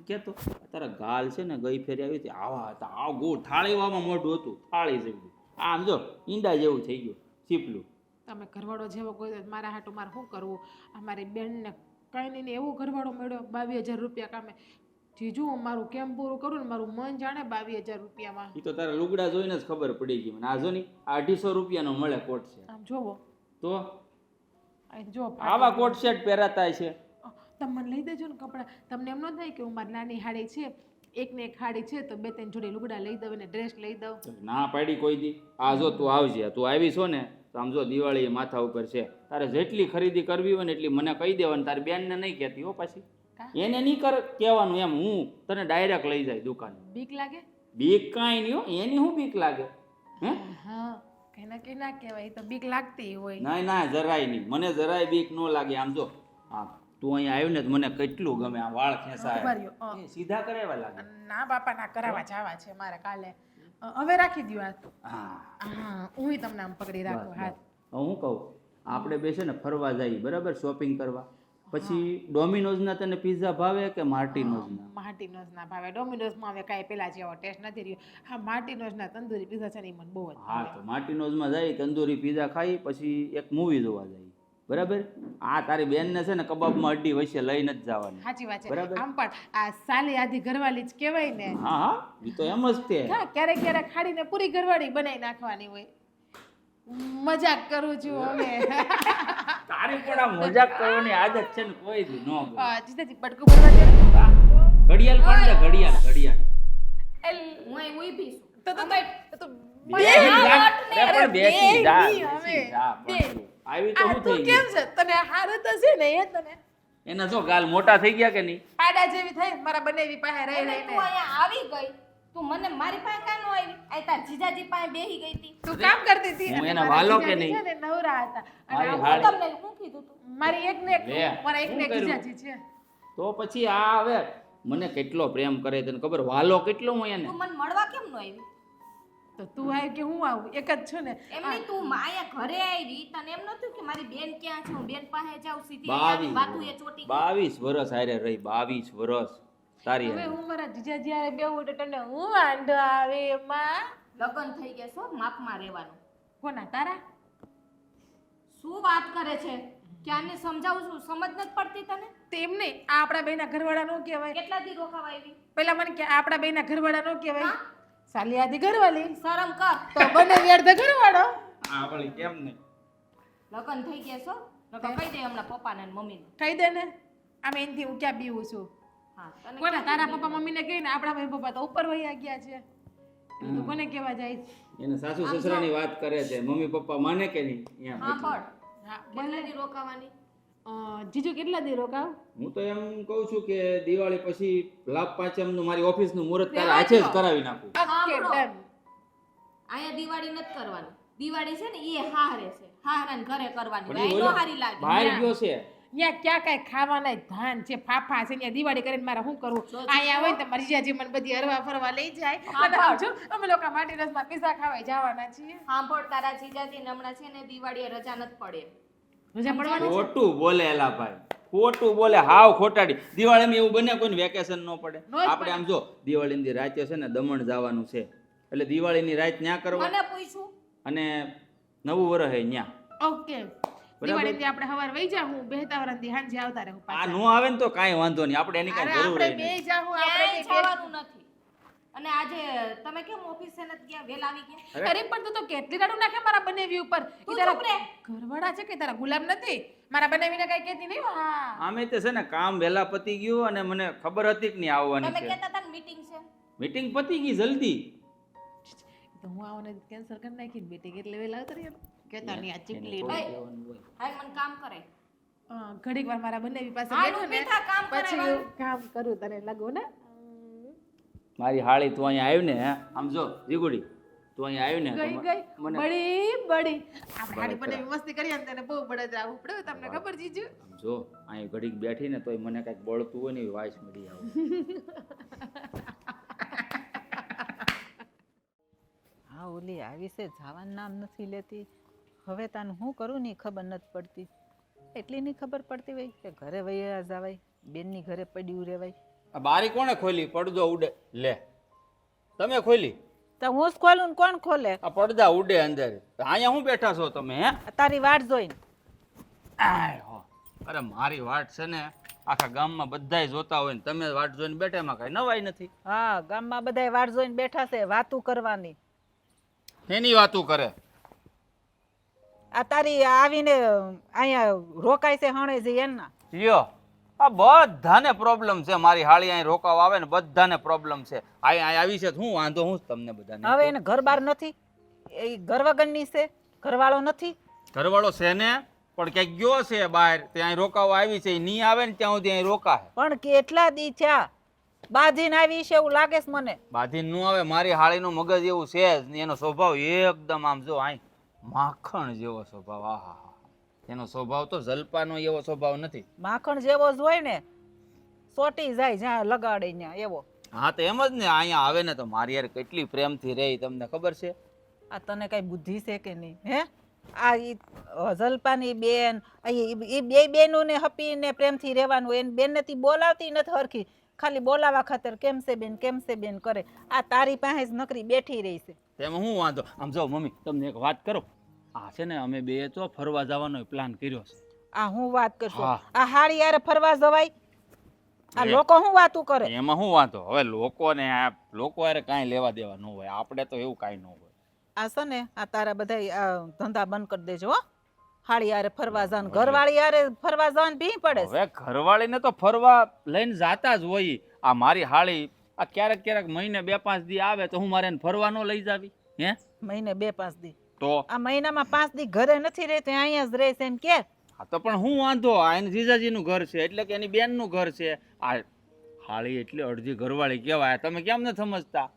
કેતો તારા ગાલ છે ને ગઈ ફેરી આવી હતી આવા હતા, આ ગોળ થાળી વામાં મોઢું હતું, થાળી જેવું. આમ જો ઈંડા જેવું થઈ ગયું ચીપલું. તમે ઘરવાળો જેવો કોઈ હોય તો મારા હાટું મારે શું કરવું? અમારી બેનને કઈ નહીં ને એવો ઘરવાળો મળ્યો 22,000 રૂપિયા કામે. જીજુ હું મારું કેમ પૂરું કરું ને મારું મન જાણે 22,000 રૂપિયામાં. એ તો તારા લુગડા જોઈને જ ખબર પડી ગઈ મને. આ જો ની 250 રૂપિયાનો મળે કોટ છે. આમ જોવો તો અહીં જો આવા કોટ સેટ પહેરાતા છે. તમે મને લઈ દેજો ને કપડાં. તમને એમ ન થાય કે હું મારી નાની હાડી છે એકને એક હાડી છે તો 2-3 જોડી લુગડા લઈ દઉં ને ડ્રેસ લઈ દઉં. ના પાડી કોઈ દી. આ જો તું આવજે, તું આવી છો ને તો આમ જો દિવાળી માથા ઉપર છે. તારે જેટલી ખરીદી કરવી હોય ને એટલી મને કહી દેવાની. તારી બેનને નહીં કહેતી હો પાછી. એને નહીં કહેવાનું એમ. હું તને ડાયરેક્ટ લઈ જાય દુકાને. બીક લાગે? બીક કાંઈ નહીં હો. એની શું બીક લાગે? હે હા કઈ ના કહેવાય તો બીક લાગતી હોય. ના જરાય નહીં. મને જરાય બીક ન લાગે. આમ જો હા તું અહીંયા આવ્યું ને તો મને કેટલું ગમે. આ વાળ ખેંચાય સીધા કરાવ્યા લાગે. ના બાપા ના કરાવવા જવા છે મારે કાલે. હવે રાખી દો હાથ. હા હા હું તમને આમ પકડી રાખું હાથ. હું કહું આપણે બે છે ને ફરવા જઈએ બરાબર, શોપિંગ કરવા. પછી ડોમિનોઝના તને પિઝા ભાવે કે માર્ટિનોઝના? માર્ટિનોઝના ભાવે. ડોમિનોઝમાં હવે કાંઈ પેલા જેવો ટેસ્ટ નથી રહ્યો. હા માર્ટિનોઝના તંદૂરી પિઝા છે ને એ મને બહુ જ હા તો માર્ટિનોઝમાં જઈ તંદૂરી પિઝા ખાઈ પછી એક મૂવી જોવા જઈએ બરાબર. આ તારી બેનને છે ને કબાબમાં અડ્ડી વચ્ચે લઈ નથી જવાની. સાચી વાત છે. બરાબર. આમ પણ આ સાલી આધી ઘરવાળી જ કહેવાય ને. હા એ તો એમ જ તે. હા ક્યારેક ખાડીને પૂરી ઘરવાળી બનાવી નાખવાની હોય. મજાક કરું છું હવે. તારી પણ આ મજાક કરવાની આદત છે ને કોઈ દી ન ગમે. જીજાજી બટકું ભરવા દે. ઘડિયાળ પણ દે, ઘડિયાળ. હું અહીં ઊભી છું. તો બેસી જા. અરે પણ બેસી જા, બે બેસી જા પણ તું. આવી તો આ શું તું થઈ કેમ ગયું? છે? તને હારું તો છે ને એ તને એના જો ગાલ મોટા થઈ ગયા કે નહીં? પાડા જેવી થઈ મારા બનેવી પાસે રહી એટલે રહીને. તું અહીંયા આવી ગઈ તું મને મારી પાસે કાં નો આવી? આ તાર જીજાજી પાસે બેહી ગઈ હતી. તું કામ કરતી હતી હું અને એના મારા વાલો કે જીજાજી નહીં? છે ને નવરા હતા અને મારી આ હાળી. તમને શું કીધું તું? મારી એક ને એક લે, મારા એક ને એક શું કર્યું? જીજાજી છે. તો પછી આ હવે મને કેટલો પ્રેમ કરે તને ખબર? વાલો કેટલો હું એને. તું મને મળવા કેમ નો આવી? તો તું આવી કે હું આવું એક જ છો ને. એમની તું અહીંયા ઘરે આવી તને એમ નતું કે મારી બેન ક્યાં છે હું બેન પાસે જાઉં સીધી 22 અહીંયા વાતું એ ચોટી ગઈ. 22 વર્ષ હારે રહી. 22 વર્ષ તારી હવે હારે. હું મારા જીજાજી હારે બેહું તો તને હું વાંધો આવે એમાં? લગ્ન થઈ ગયા છો માપમાં રહેવાનું. કોના તારા? શું વાત કરે છે? ક્યાંને સમજાવું છું સમજ નથી પડતી તને? તેમ નહીં આ આપણા બેના ઘરવાળા નો કહેવાય. કેટલા દી રોકાવા આવી? પેલા મને કે આપણા બેના ઘરવાળા નો કહેવાય. સાલી આધી ઘરવાળી શરમ કર. તો બને અડધો ઘરવાળો. આ વળી કેમ નહીં? લગ્ન થઈ ગયા છો નકર કહી દે હમણાં પપ્પાને ને મમ્મીને. કહી દે ને આમ એનથી હું ક્યાં બીવું છું હા તને કોને તારા પપ્પા મમ્મીને કહીને આપણા મમ્મી પપ્પા તો ઉપર વહી ગયા છે એટલે તું કોને કહેવા જાય છે? એને સાસુ સસરાની વાત કરે છે, મમ્મી પપ્પા માને કે નહીં અહીંયા હા બેઠી. પણ હા કેટલા દી રોકાવાની જીજુ કેટલા દી રોકાવ હું તો એમ કહું છું કે દિવાળી પછી લાભ પાંચમનું મારી ઓફિસનું મુહૂર્ત તારે હાથે જ કરાવી નાખું. ઓકે સાંભળો. ડન અહીંયા દિવાળી નથી કરવાની દિવાળી છે ને એ હારે છે હારાને ઘરે કરવાની પણ હોય એ નો ઓલો હારી લાગે બહાર ગયો છે. ત્યાં ક્યાં કાંઈ ખાવાના ધાન છે ફાફા છે ત્યાં દિવાળી કરીને મારે શું કરવું અહીંયા હોય તો મારી જીજાજી મને બધી હરવા ફરવા લઈ જાય અને સમજો અમે લોકો માટી રસમાં પીઝા ખાવા જવાના છીએ સાંભળ તારા જીજાજી હમણાં છે ને દિવાળીએ રજા નથી પડે રજા પડવાની છે ખોટું બોલે એલા ભાઈ, ખોટું બોલે, હાવ ખોટાડી. દિવાળીમાં એવું બને કોઈને વેકેશન ન પડે. આપણે આમ જો દિવાળીની રાતે છે ને દમણ જવાનું છે એટલે દિવાળીની રાત ન્યા કરવા મને પૂછ્યું અને નવું વર્ષ હે ન્યા. ઓકે દિવાળીથી આપણે હવાર વઈ જા હું બેહતા વરંદી હાંજે આવતા રહું આ પાછા નો આવે ને તો કાંઈ વાંધો નહીં, આપણે એની અરે કાંઈ જરૂર આપણે નહીં. બે જાહું ક્યાંય આપણે બે જવાનું નથી અને આજે તમે કેમ ઓફિસે નથી ગયા વેલા આવી ગયા અરે પણ તું તો કેટલી રાડું નાખે મારા બનેવી ઉપર તું ઈ તારા ચૂપ રે. ઘરવાળા છે કે તારા ગુલામ નથી મારા બનેવીને કઈ કહેતી નહીં હા આમે તે છે ને કામ વહેલા પતી ગયું અને મને ખબર હતી કે નહીં આવવાની તમે છે. કહેતા હતા ને મીટિંગ છે મીટિંગ પતી ગઈ જલ્દી. તો હું આવને કેન્સલ કરી નાખી મીટિંગ એટલે વેલા આવતા રહ્યો કેતા નહીં આ ચીકલી ભાઈ હાલ મને કામ કરે ઘડીક વાર મારા બનેવી પાસે હાલ બેઠો ને ઊભી થા, કામ કરે પછી વાળ. હું કામ કરું તને લાગુ ને મારી હાળી તું અહીંયા આવ્યું ને, હે? આમ જો જીગુડી તું અહીંયા આવ્યું ને તો ગઈ ગઈ મને બડી બડી આપણે હાડી બનેવી મસ્તી કરીએ ને તને બહુ બળતરા આવવું પડે તમને ખબર જીજુ આમ જો અહીં ઘડીક બેઠી ને તોય મને કાંઈક બળતું હોય ને એવી વાઈસ મળી આવે. હા ઓલી આવી છે જવાનું નામ નથી લેતી હવે તાનું શું કરું ની ખબર નથી પડતી એટલી ની ખબર પડતી હોય કે ઘરે વયા જવાય બેનની ઘરે પડ્યું રહેવાય આ બારી કોણે ખોલી? પડદો ઉડે. લે તમે ખોલી? તો હું જ ખોલું ને કોણ ખોલે આ પડદા ઉડે અંદર. અહીંયા હું બેઠા છો તમે? હે તારી વાટ જોઈને આય હો. અરે મારી વાટ છે ને આખા ગામમાં બધાય જોતા હોય ને તમે વાટ જોઈને બેઠા, એમાં કઈ નવાઈ નથી. હા ગામમાં બધાય વાટ જોઈને બેઠા છે વાતું કરવાની એની વાતું કરે. આ તારી આવીને અહીંયા રોકાય છે હણે છે એના લ્યો આ બધાને પ્રોબ્લેમ છે. મારી હાળી અહીં રોકાવા આવે ને બધાને પ્રોબ્લેમ છે. અહીં આવી છે તો હું વાંધો હું તમને બધાને. હવે એને ઘર બાર નથી એ ઘર વગરની છે ઘરવાળો નથી ઘરવાળો છે ને પણ ક્યાંક ગયો છે બહાર, ત્યાં રોકાવા આવી છે. ઈ નહીં આવે ને ત્યાં સુધી અહીં રોકાય. પણ કેટલા દી થયા બાંધીને આવી છે એવું લાગે છે મને બાધી ન આવે. મારી હાળીનું મગજ એવું છે જ નહીં. એનો સ્વભાવ એકદમ આમ જો અહીં માખણ જેવો સ્વભાવ. આહા, એનો સ્વભાવ તો જલપાનો એવો સ્વભાવ નથી. માખણ જેવો જ હોય ને સોટી જાય જ્યાં લગાડે ત્યાં એવો હા તો એમ જ ને, અહીંયા આવે ને તો મારી યાર કેટલી પ્રેમથી રહી તમને ખબર છે. આ તને કઈ બુદ્ધિ છે કે નહીં હે આ ઈ જલપાની બેન એ બે બેનોને હપીને પ્રેમથી રહેવાનું એને બેનને તી બોલાવતી નથી હરખી ખાલી બોલાવા ખાતર કેમ છે બેન કરે આ તારી પાસે જ નકરી બેઠી રહી છે તેમાં હું વાંધો. આમ જાઓ મમ્મી તમને એક વાત કરો. આ છે ને અમે બે તો ફરવા જવાનો પ્લાન કર્યો છે. આ હું વાત કરશું હા. આ હાડી યારે ફરવા જવાય આ લોકો હું વાતું કરે એમાં શું વાંધો? હવે લોકો યાર કાંઈ લેવા દેવા ન હોય. આપણે તો એવું કાંઈ ન હોય. આ છે ને આ તારા બધા ધંધા બંધ કરી દેજો હો હાડી યારે ફરવા જવાનું ઘરવાળી યારે ફરવા જવાનું ભી પડે છે. હવે ઘરવાળીને તો ફરવા લઈને જાતા જ હોય. આ મારી હાળી આ ક્યારેક મહિને 2-5 દી આવે તો હું મારે એને ફરવા ન લઈ જાવી? હે મહિને 2-5 દી તો આ મહિનામાં 5 દી ઘરે નથી રહેતી અહીંયા જ રહે છે એમ કે હા તો પણ હું વાંધો? આ એની જીજાજીનું ઘર છે એટલે કે એની બેનનું ઘર છે. આ હાળી એટલે અડધી ઘરવાળી કહેવાય. તમે કેમ ન સમજતા?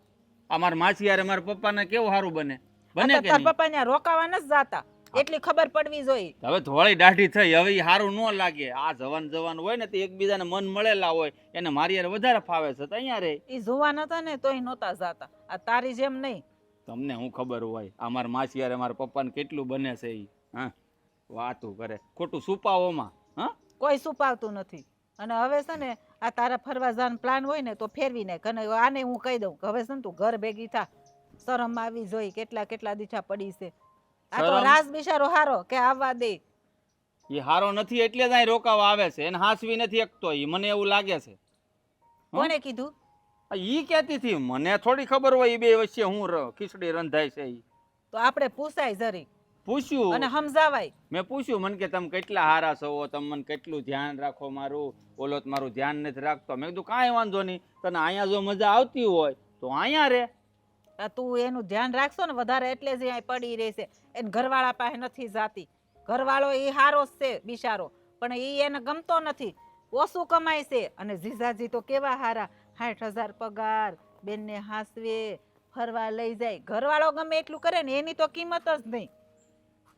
આ મારા માસી યારે મારા પપ્પાને કેવું સારું બને કે તાર નહીં? પપ્પા ત્યાં રોકાવા નથી જાતા એટલી ખબર પડવી જોઈએ હવે થોડી દાઢી થઈ, હવે ઈ સારું ન લાગે. આ જવાન હોય ને તે એકબીજાને મન મળેલા હોય એને મારી યારે વધારે ફાવે છે તો અહીંયા રહે. ઈ જુવાન હતા ને તોય નહોતા જાતા આ તારી જેમ નહીં તમને હું ખબર હોય આ મારા માસી યારે મારા પપ્પાને કેટલું બને છે ઈ. હા વાતું કરે ખોટું છુપાવોમાં. હા કોઈ છુપાવતું નથી અને હવે છે ને આ તારા ફરવા જવાનો પ્લાન હોય ને તો ફેરવી નાખ અને આને હું કહી દઉં કે હવે છે ને તું ઘર ભેગી થા શરમ આવી જોઈ કેટલા દીઠા પડી છે આ તો શરમ? રાસ બિચારો હારો કે આવવા દે એ હારો નથી એટલે જ અહીં રોકાવા આવે છે. એને હાસવી નથી એકતો. ઈ મને એવું લાગે છે. કોને કીધું ઈ કહેતી હતી મને થોડી ખબર હોય ઈ બે વચ્ચે હું ખીચડી રંધાય છે ઈ. તો આપણે પૂછાય જરી પૂછ્યું અને સમજાવાય. મેં પૂછ્યું મને કે તમે કેટલા હારા છો, તમે મને કેટલું ધ્યાન રાખો મારું, ઓલો તો મારું ધ્યાન નથી રાખતો. મેં કીધું કાંઈ વાંધો નહીં, તને અહીંયા જો મજા આવતી હોય તો અહીંયા રે. તું એનું ધ્યાન રાખશો ને વધારે એટલે જ અહીંયા પડી રહેશે. એને ઘરવાળા પાસે નથી જાતી. ઘરવાળો એ હારો જ છે બિચારો, પણ એ એને ગમતો નથી, ઓછું કમાય છે. અને જીજાજી તો કેવા હારા, 60,000 પગાર, બેનને હાસવે, ફરવા લઈ જાય. ઘરવાળો ગમે એટલું કરે ને એની તો કિંમત જ નહીં.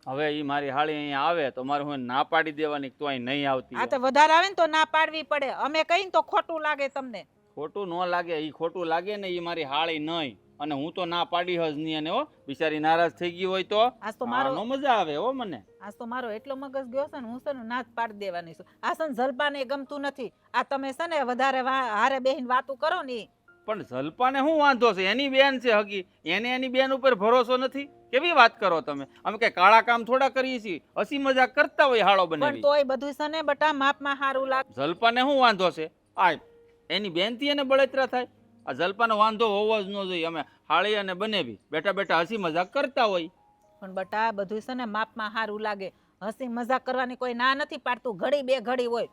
હવે એ મારી હાળી અહીંયા આવે તો મારે હું ના પાડી દેવાની તો અહીં નહીં આવતી. આ તો વધારે આવે ને તો ના પાડવી પડે. અમે કહીને તો ખોટું લાગે તમને. ખોટું ન લાગે, એ ખોટું લાગે ને એ મારી હાળી નહીં, અને હું તો ના પાડી જ નહીં. અને હો બિચારી નારાજ થઈ ગઈ હોય તો આજ તો મારો નો મજા આવે હો મને. આજ તો મારો એટલો મગજ ગયો છે ને, હું છે ને ના જ પાડી દેવાની છું. આ છે ને જલપાને ગમતું નથી. આ તમે છે ને વધારે હારે બેહીને વાતું કરો ને ઈ. પણ જલપાને શું વાંધો છે? એની બેન છે હગી, એને એની બેન ઉપર ભરોસો નથી? કેવી વાત કરો તમે? અમે કઈ કાળા કામ થોડા કરીએ છીએ, હસી મજાક કરતા હોય હાળો પણ બનાવી. તોય બધું છે ને બટા માપમાં સારું લાગે. જલપાને શું વાંધો છે? આ એની બેનથી એને બળતરા થાય. આ જલપાનો વાંધો હોવો જ ન જોઈએ. અમે હાળી અને બનેવી બેઠા બેઠા હસી મજાક કરતા હોય. પણ બટા બધું છે ને માપમાં સારું લાગે. હસી મજાક કરવાની કોઈ ના નથી પાડતું. ઘડી બે ઘડી હોય.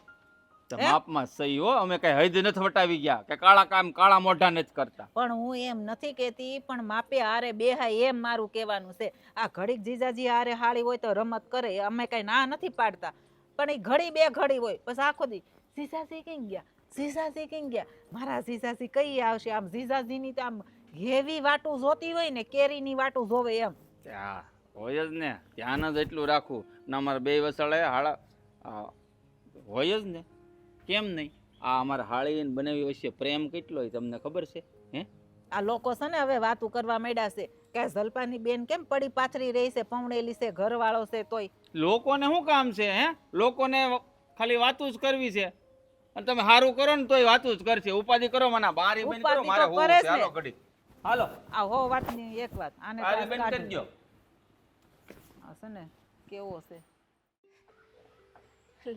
તો માપમાં સહી હો, અમે કઈ હૈદ નથી વટાવી ગયા કે કાળા કામ કાળા મોઢા નથી કરતા. પણ હું એમ નથી કેતી, પણ માપે હારે બેહાય એમ મારું કહેવાનું છે. આ ઘડીક જીજાજી હારે હાળી હોય તો રમત કરે, અમે કઈ ના નથી પાડતા. પણ એ ઘડી બે ઘડી હોય, પછી આખો દી જીજાજી કઈ ગયા, જીજાજી કઈ ગયા. મારા જીજાજી કઈ આવશે? આમ જીજાજીની તો આમ હેવી વાટું જોતી હોય ને, કેરીની વાટું જોવે એમ. હા હોય જ ને, ધ્યાન જ એટલું રાખવું ના. અમારા બે વસાળે હાળા હોય જ ને, કેમ નહીં? આ અમારા હાળી બનાવી વચ્ચે પ્રેમ કેટલો હોય તમને ખબર છે? હે આ લોકો છે ને હવે વાતું કરવા માંડ્યા છે કે જલપાની બેન કેમ પડી પાથરી રહી છે, પૌણેલી છે, ઘરવાળો છે તોય. લોકોને શું કામ છે? હે લોકોને ખાલી વાતું જ કરવી છે, અને તમે સારું કરો ને તોય વાતું જ કરશે. ઉપાધિ કરો મને બારી બેન કરો, મારે હોવું છે. હાલો ઘડી હાલો આ હો વાતની એક વાત આને બારી બેન કાઢી કરી દો. આ છે ને કેવો છે.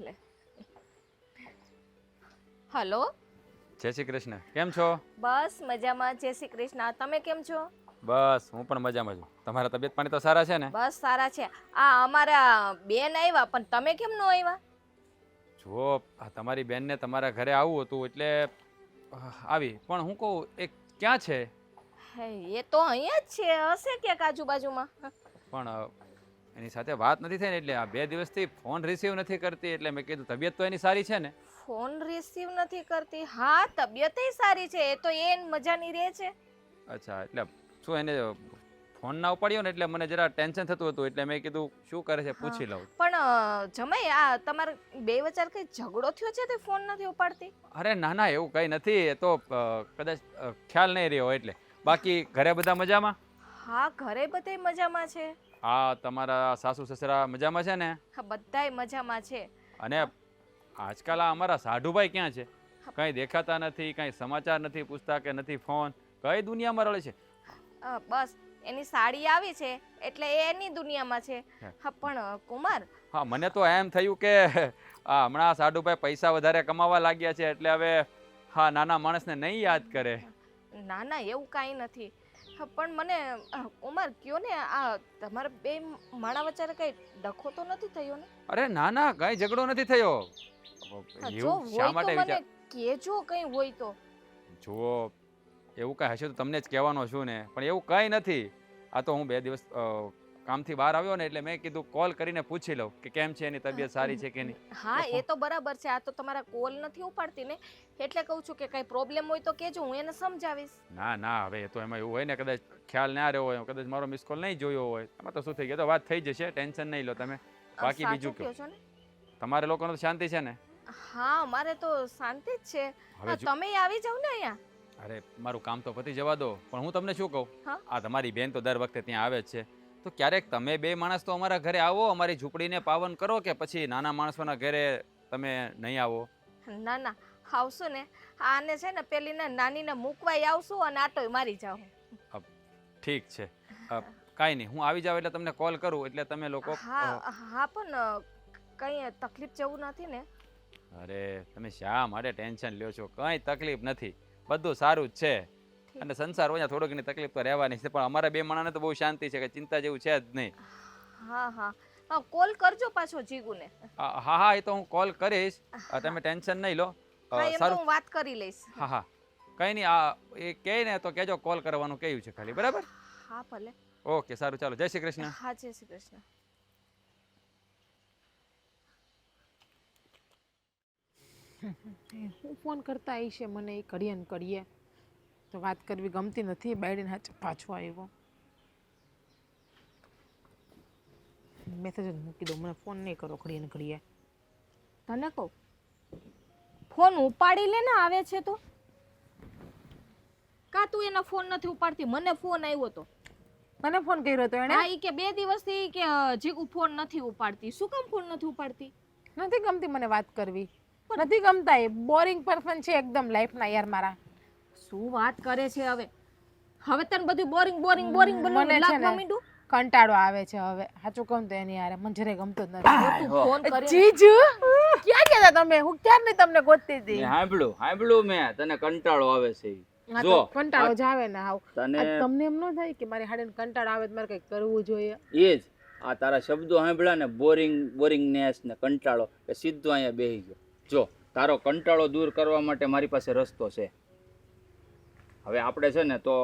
લે. હલો, જય શ્રી કૃષ્ણ, કેમ છો? બસ મજામાં. જય શ્રી કૃષ્ણ. તમે કેમ છો? બસ હું પણ મજામાં છું. તમારા તબિયત પાણી તો સારા છે ને? બસ સારા છે. આ અમારા બેન આવ્યા, પણ તમે કેમ ન આવ્યા? જુઓ, આ તમારી બેનને તમારા ઘરે આવવું હતું એટલે આવી. પણ હું કહું, એ ક્યાં છે? હે, એ તો અહીંયા જ છે, હશે ક્યાંક આજુબાજુમાં. પણ એની સાથે વાત નથી થઈ ને, એટલે આ 2 દિવસથી ફોન રિસીવ નથી કરતી, એટલે મેં કીધું તબિયત તો એની સારી છે ને? ફોન રિસીવ નથી કરતી? હા, તબિયતય સારી છે, એ તો એ મજાની રહે છે. અચ્છા, એટલે શું એને ફોન ના ઉપાડ્યો ને એટલે મને જરા ટેન્શન થતું હતું, એટલે મેં કીધું શું કરે છે પૂછી લઉં. પણ જમાઈ, આ તમારે બે વચ્ચે કઈ ઝઘડો થયો છે તે ફોન નથી ઉપાડતી? અરે ના ના, એવું કંઈ નથી. એ તો કદાચ ખ્યાલ નહીં રહ્યો એટલે. બાકી ઘરે બધા મજામાં? હા, ઘરે બધાય મજામાં છે. હા, તમારા સાસુ સસરા મજામાં છે ને? હા, બધાય મજામાં છે. અને આજકાલ આ અમારા સાઢુભાઈ ક્યાં છે? કંઈ દેખાતા નથી, કંઈ સમાચાર નથી પૂછતા કે નથી ફોન. કઈ દુનિયામાં રળે છે? બસ એની સાડી આવી છે એટલે એ એની દુનિયામાં છે. હા, પણ કુમાર, હા, મને તો એમ થયું કે હમણાં સાઢુભાઈ પૈસા વધારે કમાવા લાગ્યા છે એટલે હવે હા નાના માણસને નહીં યાદ કરે. ના ના, એવું કાંઈ નથી. હા, પણ મને કુમાર કયો ને, આ તમારા બે માણા વચ્ચે કઈ ડખો તો નથી થયો ને? અરે ના ના, કઈ ઝઘડો નથી થયો. હા, જો એવું શા હોય માટે તો મને વિચાર? કહેજો, કઈ હોય તો. જુઓ, એવું કાંઈ હશે તો તમને જ કહેવાનો છું ને, પણ એવું કંઈ નથી. આ તો હું 2 દિવસ કામથી બહાર આવ્યો ને એટલે મેં કીધું કોલ કરીને પૂછી લઉં કે કેમ છે, એની તબિયત સારી છે કે નહીં. હા, એ તો બરાબર છે. આ તો તમારા કોલ નથી ઉપાડતી ને, એટલે કહું છું કે કઈ પ્રોબ્લેમ હોય તો કહેજો, હું એને સમજાવીશ. ના ના, હવે એ તો એમાં એવું હોય ને, કદાચ ખ્યાલ ના રહ્યો હોય, કદાચ મારો મિસ કોલ નહીં જોયો હોય, એમાં તો શું થઈ ગયું, તો વાત થઈ જશે, ટેન્શન નહીં લો તમે. બાકી બીજું સાચું કહો કહો, છો ને? તમારે લોકોને તો શાંતિ છે ને? હા, અમારે તો શાંતિ જ છે. હવે હા, તમે આવી જાવ ને અહીંયા. અરે મારું કામ તો પતી જવા દો, પણ હું તમને શું કહું, હા? આ તમારી બેન તો દર વખતે ત્યાં આવે જ છે, તો ક્યારેક તમે 2 માણસ તો અમારા ઘરે આવો, અમારી ઝૂંપડીને પાવન કરો, કે પછી નાના માણસોના ઘરે તમે નહીં આવો? ના ના, આવશું ને. આને છે ને પેલીને નાનીને મૂકવાય આવશું અને આટોય મારી જાવ. ઠીક છે, કાંઈ નહીં, હું આવી જાઉં એટલે તમને કોલ કરું, એટલે તમે લોકો. હા હા, પણ કઈ તકલીફ જેવું નથી ને? અરે તમે શા માટે ટેન્શન લ્યો છો? કંઈ તકલીફ નથી, બધું સારું જ છે. અને સંસાર હોય થોડો ઘણી તકલીફ તો રહેવાની છે, પણ અમારા 2 માણસને તો બહુ શાંતિ છે, કે ચિંતા જેવું છે જ નહીં. હા હા હા, કોલ કરજો પાછો જીગુને. હા હા, એ તો હું કોલ કરીશ. તમે ટેન્શન નહીં લો. હા એમ તો સારું. હું વાત કરી લઈશ. હા હા, કંઈ નહીં. એ કહે ને તો કહેજો કોલ કરવાનું કહ્યું છે ખાલી, બરાબર? હા ભલે. ઓકે, સારું, ચાલો. જય શ્રી કૃષ્ણ. હા જય શ્રી કૃષ્ણ. હું ફોન કરતા આવીશ મને એ કરીએ ને કરીએ તો વાત કરવી ગમતી નથી. બાયડીને હાથ પાછો આવ્યો. મેસેજ જ મૂકી દો, મને ફોન નહીં કરો ઘડીએ ને ઘડીએ. તને કહું, ફોન ઉપાડી લે ને આવે છે તો. કા તું એનો ફોન નથી ઉપાડતી? મને ફોન આવ્યો તો. મને ફોન કર્યો હતો એને. હા ઈ કે 2 દિવસથી કે જીગુ ફોન નથી ઉપાડતી. શું કામ ફોન નથી ઉપાડતી? નથી ગમતી મને વાત કરવી, નથી ગમતા. એ બોરિંગ પર્સન છે એકદમ લાઈફના યાર મારા. શું વાત કરે છે હવે? હવે તને બધું બોરિંગ બોરિંગ બોરિંગ મને બોલવાનું છે લાગવા ને માંડ્યું. કંટાળો આવે છે હવે. સાચું કહું તો એની યાર મને જરાય ગમતું જ નથી. તું ફોન કરે. જીજુ ક્યાં ગયા તમે? હું ક્યારની તમને ગોતતી હતી. સાંભળ્યું મેં તને કંટાળો આવે છે ઈ. હા જો તો કંટાળો જ આવે ને હાવ. તને આ તમને એમ ન થાય કે મારી હાડીને કંટાળો આવે તો મારે કંઈક કરવું જોઈએ? એ જ આ તારા શબ્દો સાંભળ્યા ને, બોરિંગનેસ ને કંટાળો, એ સીધો અહીંયા બેહી ગયો. જો તારો કંટાળો દૂર કરવા માટે મારી પાસે રસ્તો છે. હવે આપણે છે ને તો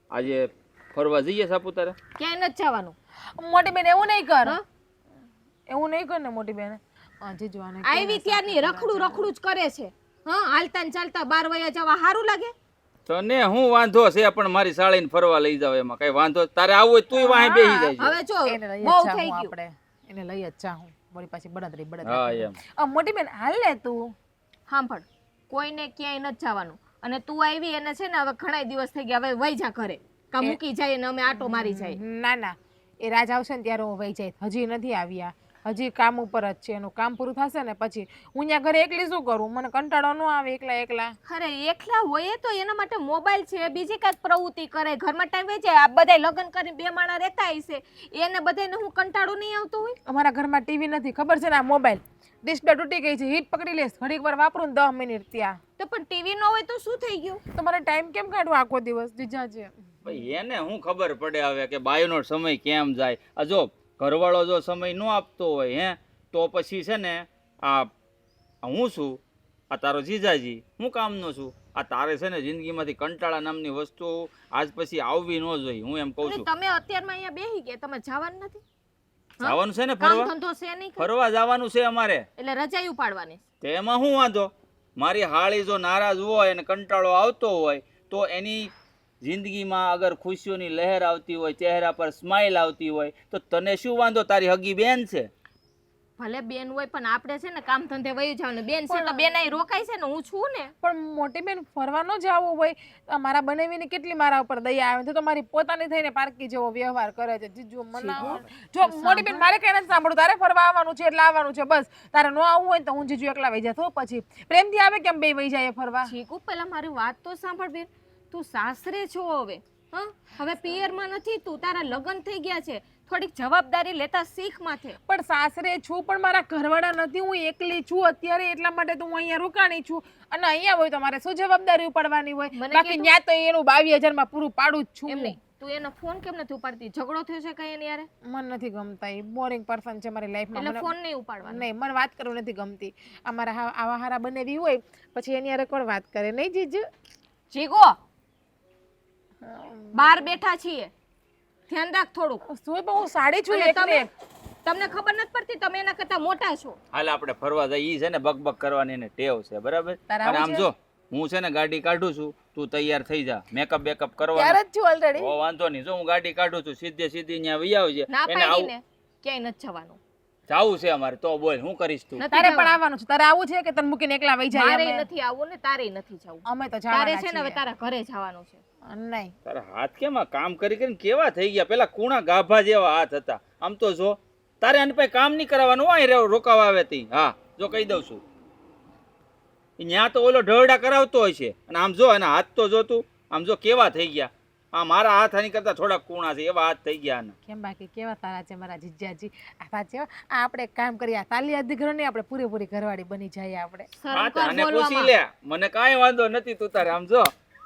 આજે ફરવા જઈએ સાપુતારા. ક્યાંય નથી જવાનું. મોટી બેન એવું નહીં કર. એવું નહીં કર ને મોટી બેન. જીજુ આને આવી ત્યારની રખડું રખડું જ કરે છે. હા હાલતા ને ચાલતા 12 વાગ્યા જવા સારું લાગે? તને હું વાંધો છે પણ મારી સાળીને ફરવા લઈ જાવ એમાં કઈ વાંધો? તારે આવું હોય તુંય વાહે બેહી જાય છે. હવે જો એને લઈ બહુ જ થઈ જાઉં ગયું. આપણે. એને લઈ જ જાઉં. વળી પાછી બળતરી હા બળતરી. એમ મોટી બેન હાલ ને તું. સાંભળ, કોઈને ક્યાંય નથી જવાનું. અને તું આવી એને છે ને હવે ઘણા દિવસ થઈ ગયા, હવે વઈ જા ઘરે. કા મૂકી જાય ને અમે આટો મારી જાય. ના ના, એ રાજ આવશે ને ત્યારે હું વહી જાય. હજી નથી આવ્યા, હજી કામ ઉપર જ છે. એનું કામ પૂરું થશે ને પછી હું ત્યાં ઘરે એકલી શું કરું? મને કંટાળો ન આવે એકલા એકલા. અરે એકલા હોય તો એના માટે મોબાઈલ છે, બીજી કાંઈક પ્રવૃત્તિ કરે, ઘરમાં ટાઈમ વહી જાય. આ બધાય લગ્ન કરીને 2 માણા રહેતા હશે, એને બધાને હું કંટાળો નહીં આવતો હોય? અમારા ઘરમાં ટીવી નથી, ખબર છે ને? આ મોબાઈલ ડિસ્પ્લે તૂટી ગઈ છે, હીટ પકડી લેશ. ઘડીક વાર વાપરું ને 10 મિનિટ ત્યાં. તો પણ ટીવી ન હોય તો શું થઈ ગયું? તમારે ટાઈમ કેમ કાઢવો આખો દિવસ? જીજા છે ભાઈ એને હું ખબર પડે હવે કે બાયુનો સમય કેમ જાય? આ જો ઘરવાળો જો સમય ન આપતો હોય તો પછી છે ને આ હું છું, આ તારો જીજાજી, હું કામનો છું. આ તારે છે ને જિંદગીમાંથી કંટાળા નામની વસ્તુ આજ પછી આવવી ન જોઈએ. હું એમ કહું છું. તમે અત્યારમાં અહીંયા બેહી ગયા, તમે જવાનું નથી? જવાનું છે ને કામ ફરવા. ધંધો છે નહીં? ફરવા જવાનું છે અમારે. એટલે રજા ઉપાડવાની. તેમાં શું વાંધો? મારી હાળી જો નારાજ હોય અને કંટાળો આવતો હોય તો એની જિંદગીમાં અગર ખુશીઓની લહેર આવતી હોય, ચહેરા પર સ્માઇલ આવતી હોય તો તને શું વાંધો? તારી હગી બેન છે. ભલે બેન હોય પણ આપણે છે ને કામ ધંધે વહી જાવ ને. બેન છે તો બેન અહીં રોકાય છે ને, હું છું ને. પણ મોટી બેન ફરવા ન જવું હોય તો મારા બનાવીને કેટલી મારા ઉપર દયા આવે છે. તો મારી પોતાની થઈને પારકી જેવો વ્યવહાર કરે છે. જીજુ મનાવો. જો મોટી બેન મારે કઈ નથી સાંભળવું. તારે ફરવા આવવાનું છે એટલે આવવાનું છે બસ. તારે ન આવવું હોય તો હું જીજુ એકલા વહી જાય તો પછી પ્રેમથી આવે કેમ બે વહી જાય ફરવા? ચીકુ પેલા મારી વાત તો સાંભળ બેન. તું સાસરે છો હવે. હા હવે પિયરમાં નથી તું, તારા લગ્ન થઈ ગયા છે. થોડીક જવાબદારી લેતા શીખ માથે. પણ સાસરે છું પણ મારા ઘરવાળા નથી. હું એકલી છું અત્યારે, એટલા માટે તો હું અહીંયા રોકાણી છું. અને અહીંયા હોય તો મારે શું જવાબદારી ઉપાડવાની હોય? બાકી ત્યાં તો એનું 22,000 માં પૂરું પાડું જ છું. એમ નહીં, તું એનો ફોન કેમ નથી ઉપાડતી? ઝઘડો થયો છે કઈ એની યારે? મને નથી ગમતા. એ બોરિંગ પર્સન છે મારી લાઈફમાં. એટલે ફોન નહીં ઉપાડવાનો. નહીં, મને વાત કરવું નથી ગમતી. અમારા આવા હારા બનેવી હોય પછી એની યારે કોણ વાત કરે? નહીં જીજુ? જીગો બહાર બેઠા છીએ, ધ્યાન રાખ થોડુંક. શું પણ હું સાડી છું અને એકલી. તમને ખબર નથી પડતી? તમે એના કરતા મોટા છો. હાલ આપણે ફરવા જઈએ. ઈ છે ને બકબક કરવાની એને ટેવ છે, બરાબર? તારે અને આવું આમ જો હું છે ને ગાડી કાઢું છું, તું તૈયાર થઈ જા. મેકઅપ બેકઅપ ત્યારે કરવાનો જ છું ઓલરેડી. ઓ વાંધો નહીં. જો હું ગાડી કાઢું છું, સીધે સીધી અહીંયા વહી આવજે. ના એને પાડી ને ક્યાંય નથી જવાનું. જાવું છે અમારે તો બોલ હું કરીશ તું? નથી તારે પણ જવાનું. આવવાનું છે. તારે આવું છે કે તને મૂકીને એકલા વહી જાય? મારે અમે? નથી આવવું ને તારે નથી જવું. અમે તો તારે જવાના છે ને હવે છીએ. તારા ઘરે જવાનું છે. નહીં, તારા હાથ કેમ આ કામ કરી કરીને કેવા થઈ ગયા? પેલા કુણા ગાભા જેવા હાથ હતા. આમ તો જો તારે આની પાસે કામ નહીં કરાવવાનું હોય. રોકાવા આવે તી. હા જો કહી દઉં છું, ત્યાં તો ઓલો ઢળડા કરાવતો હોય છે. અને આમ જો એના હાથ તો જો તું, આમ જો કેવા થઈ ગયા. આ મારા હાથ આની કરતા થોડા કુણા છે એવા હાથ થઈ ગયા આના. કેમ બાકી કેવા તારા છે મારા જીજાજી? આ સાચે હો. આ આપણે એક કામ કરીએ, આ તાલી આધી ઘર નહીં, આપણે પૂરેપૂરી ઘરવાળી બની જઈએ આપણે. શરમ હા તો કર આને પૂછી બોલવામાં. લે, મને કાંઈ વાંધો નથી. તું તારે આમ જો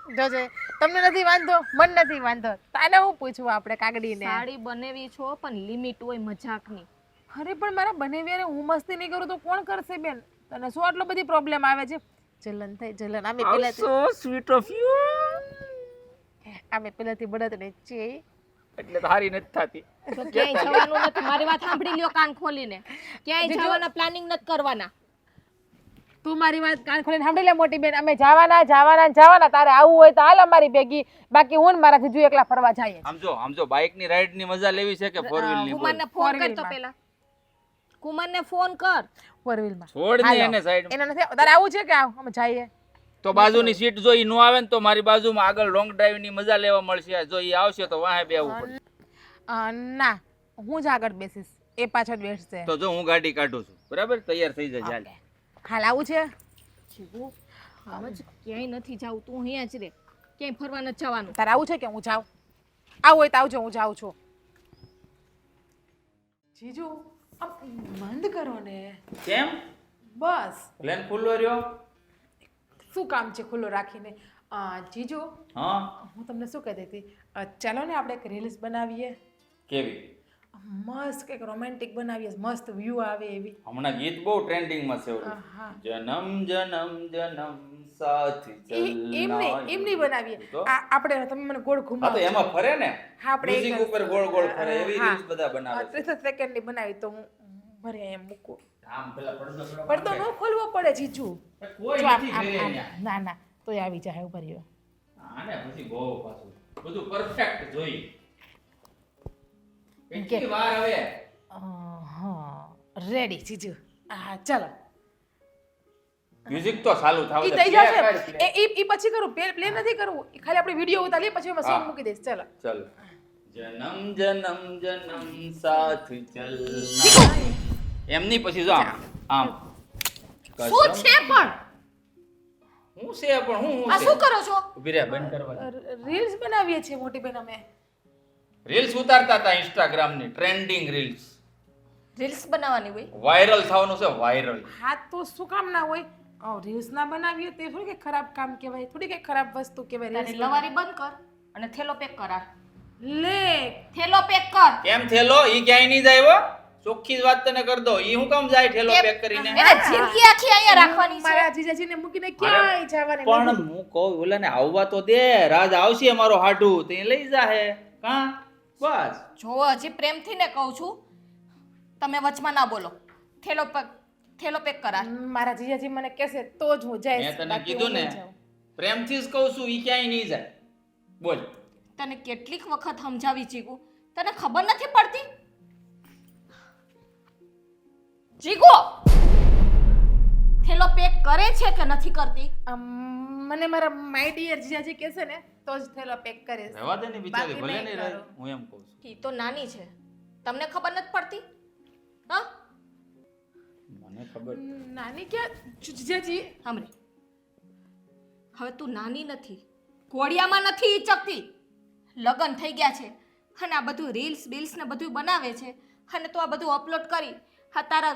જોજે તમને નથી વાંધો મન નથી વાંધો તાને હું પૂછવું આપણે કાગડીને સાડી બનેવી છો પણ લિમિટ હોય મજાકની. અરે પણ મારા બનેવી હું મસ્તી નહીં કરું તો કોણ કરશે બેન તને શું આટલો બધી પ્રોબ્લેમ આવે છે જલન થઈ જલન આમે પેલા સો સ્વીટ ઓફ યુ. આમે પેલાથી બળદ ને છે એટલે તારી નથી થતી. તો ક્યાંય જવાનું નથી. મારી વાત સાંભળી લ્યો કાન ખોલીને. ક્યાંય જવાના પ્લાનિંગ નથી કરવાના. તું મારી વાત કાન ખોલીને સાંભળી લે મોટી બેન અમે જવાના તારે આવું હોય તો હાલ અમારી ભેગી બાકી હું ને મારા જીજુ એકલા ફરવા જઈએ આમ જો બાઇક ની રાઈડ ની મજા લેવી છે કે ફોર વ્હીલ ની? કુમારને ફોન કર તો પેલા. કુમારને ફોન કર. ફોર વ્હીલ માં છોડ ને એને સાઈડ. એના નથી તારે આવું છે કે આવ અમે જઈએ તો બાજુની સીટ જો ઈ નો આવે ને તો મારી બાજુમાં આગળ લોંગ ડ્રાઈવ ની મજા લેવા મળશે. જો ઈ આવશે તો વાહે બેવું પડશે. ના હું જ આગળ બેસીશ એ પાછળ બેસશે તો જો હું ગાડી કાઢું છું બરાબર તૈયાર થઈ જાય ચાલ. હાલ આવું છે જીગુ આમ જ ક્યાંય નથી જાવું. તું અહીંયા જ રે. ક્યાંય ફરવા નથી જવાનું. તારે આવું છે કે હું જાઉં આવું હોય તો આવજો હું જાઉં છું જીજુ આમ બંધ કરો ને કેમ બસ પ્લેન ખુલ્લો રહ્યો? શું કામ છે ખુલ્લો રાખીને જીજુ હા હું તમને શું કહેતી હતી ચાલો ને આપણે એક રીલ્સ બનાવીએ કેવી? મસ્ત કંઈક રોમેન્ટિક બનાવીએ મસ્ત વ્યૂ આવે એવી હમણાં ગીત બહુ ટ્રેન્ડિંગ માં છે ઓલું. હા જનમ જનમ જનમ સાથ ચલના. એમ નહીં બનાવીએ તો? આપણે તમે મને ગોળ હા તો ઘુમાવો એમાં ફરે ને હા, આપણે એક મ્યુઝિક ઉપર ગોળ ગોળ ફરે એવી હા. રીલ્સ બધા બનાવે છે. 30 સેકન્ડની બનાવી તો હું ભરે એમ મૂકું આમ પેલા પડદો પડતો ન ખોલવો પડે જીજુ કોઈ જો આમ, નથી આમ, ઘરે આમ. અહીંયા. ના ના તોય આવી જાય ઉભા રહ્યો આને પછી બહુ પાછું બધું પરફેક્ટ જોઈ. કે- કેટલી વાર હવે હા રેડી જીજુ હા ચાલો મ્યુઝિક તો ચાલુ થાવ ઈ થઈ જશે ઈ પછી કરું પ્લે નથી કરવું ઈ ખાલી આપણે વિડિયો ઉતારીએ પછી એમાં સોંગ હા. મૂકી દઈશ ચાલો ચાલો. જનમ જનમ જનમ સાથ ચલના. એમની પછી જો આમ શું છે પણ હું છે પણ હું આ શું કરો છો? ઉભી રહે બંધ કરવા. રીલ્સ બનાવીએ છીએ મોટી બેન અમે રીલ્સ ઉતારતા હતા ઇન્સ્ટાગ્રામ ની ટ્રેન્ડિંગ રીલ્સ. રીલ્સ બનાવવાની હોય. વાયરલ થવાનું છે વાયરલ. હા તો શું કામ ના હોય રીલ્સ ના બનાવીએ તે થોડી કઈ ખરાબ કામ કહેવાય થોડી કઈ ખરાબ વસ્તુ કહેવાય તારી રીલ્સ લવારી બંધ કર અને થેલો પેક કર. લે થેલો પેક કર. કેમ થેલો ઈ ક્યાંય નહીં જાય હો. ચોખ્ખી જ વાત તને કર દો. ઈ હું કામ જાય થેલો પેક કરીને? એને જિંદગી આખી અહીંયા રાખવાની છે. મારા જીજાજીને મૂકીને ક્યાંય જવાની પણ નથી. હું કહું ઓલાને આવવા તો દે. રાજ આવશે મારો હાડું તે લઈ જાહે. કા બસ. જો હજી પ્રેમથી ને કહું છું તમે વચમાં ના બોલો. થેલો પેક કરાર. મારા જીજાજી મને કહેશે તો જ હું જઈશ મેં તને બાકી કીધું હું ને નહીં જાઉં. પ્રેમથી જ કહું છું ઈ ક્યાંય નહીં જાય. બોલ. તને કેટલીક વખત સમજાવી જીગુ તને ખબર નથી પડતી? જીગુ થેલો પેક કરે છે કે નથી કરતી? મને મારા માય ડિયર જીજાજી કહેશે ને તો જ થેલો પેક કરીશ રહેવા દે ને બિચારી બાકી ભલે નહીં નહીં રહે. કરું. હું એમ કહું છું. ઈ તો નાની છે તમને ખબર નથી પડતી? હા મને ખબર. નાની ક્યાં જીજાજી સાંભળે હવે તું નાની નથી ઘોડિયામાં નથી ઈચકતી. લગ્ન થઈ ગયા છે અને આ બધું રીલ્સ બિલ્સ ને બધું બનાવે છે અને તું આ બધું અપલોડ કરી હા તારા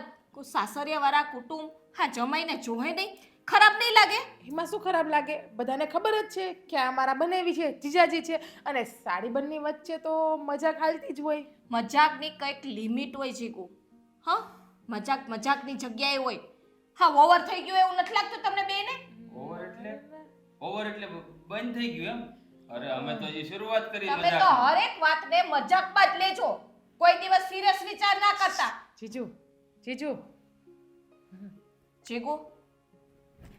સાસરિયાવાળા કુટુંબ હા જમાઈને જોહે નહીં ખરાબ નહીં લાગે? એમાં શું ખરાબ લાગે બધાને ખબર જ છે કે આ મારા બનેવી છે જીજાજી છે અને સાડી બંની વચ્ચે તો મજાક હાલતી જ હોય મજાકની કંઈક લિમિટ હોય જીગુ. હા મજાકની જગ્યાએ હોય. હા ઓવર થઈ ગયું એવું નથી લાગતું તમને બેને? ઓવર એટલે બંધ થઈ ગયું એમ? અરે અમે તો હજી શરૂઆત કરી. તમે તો હરેક વાતને મજાકમાં જ લેજો. કોઈ દિવસ સિરિયસ વિચાર ના કરતા. જીજુ જીગુ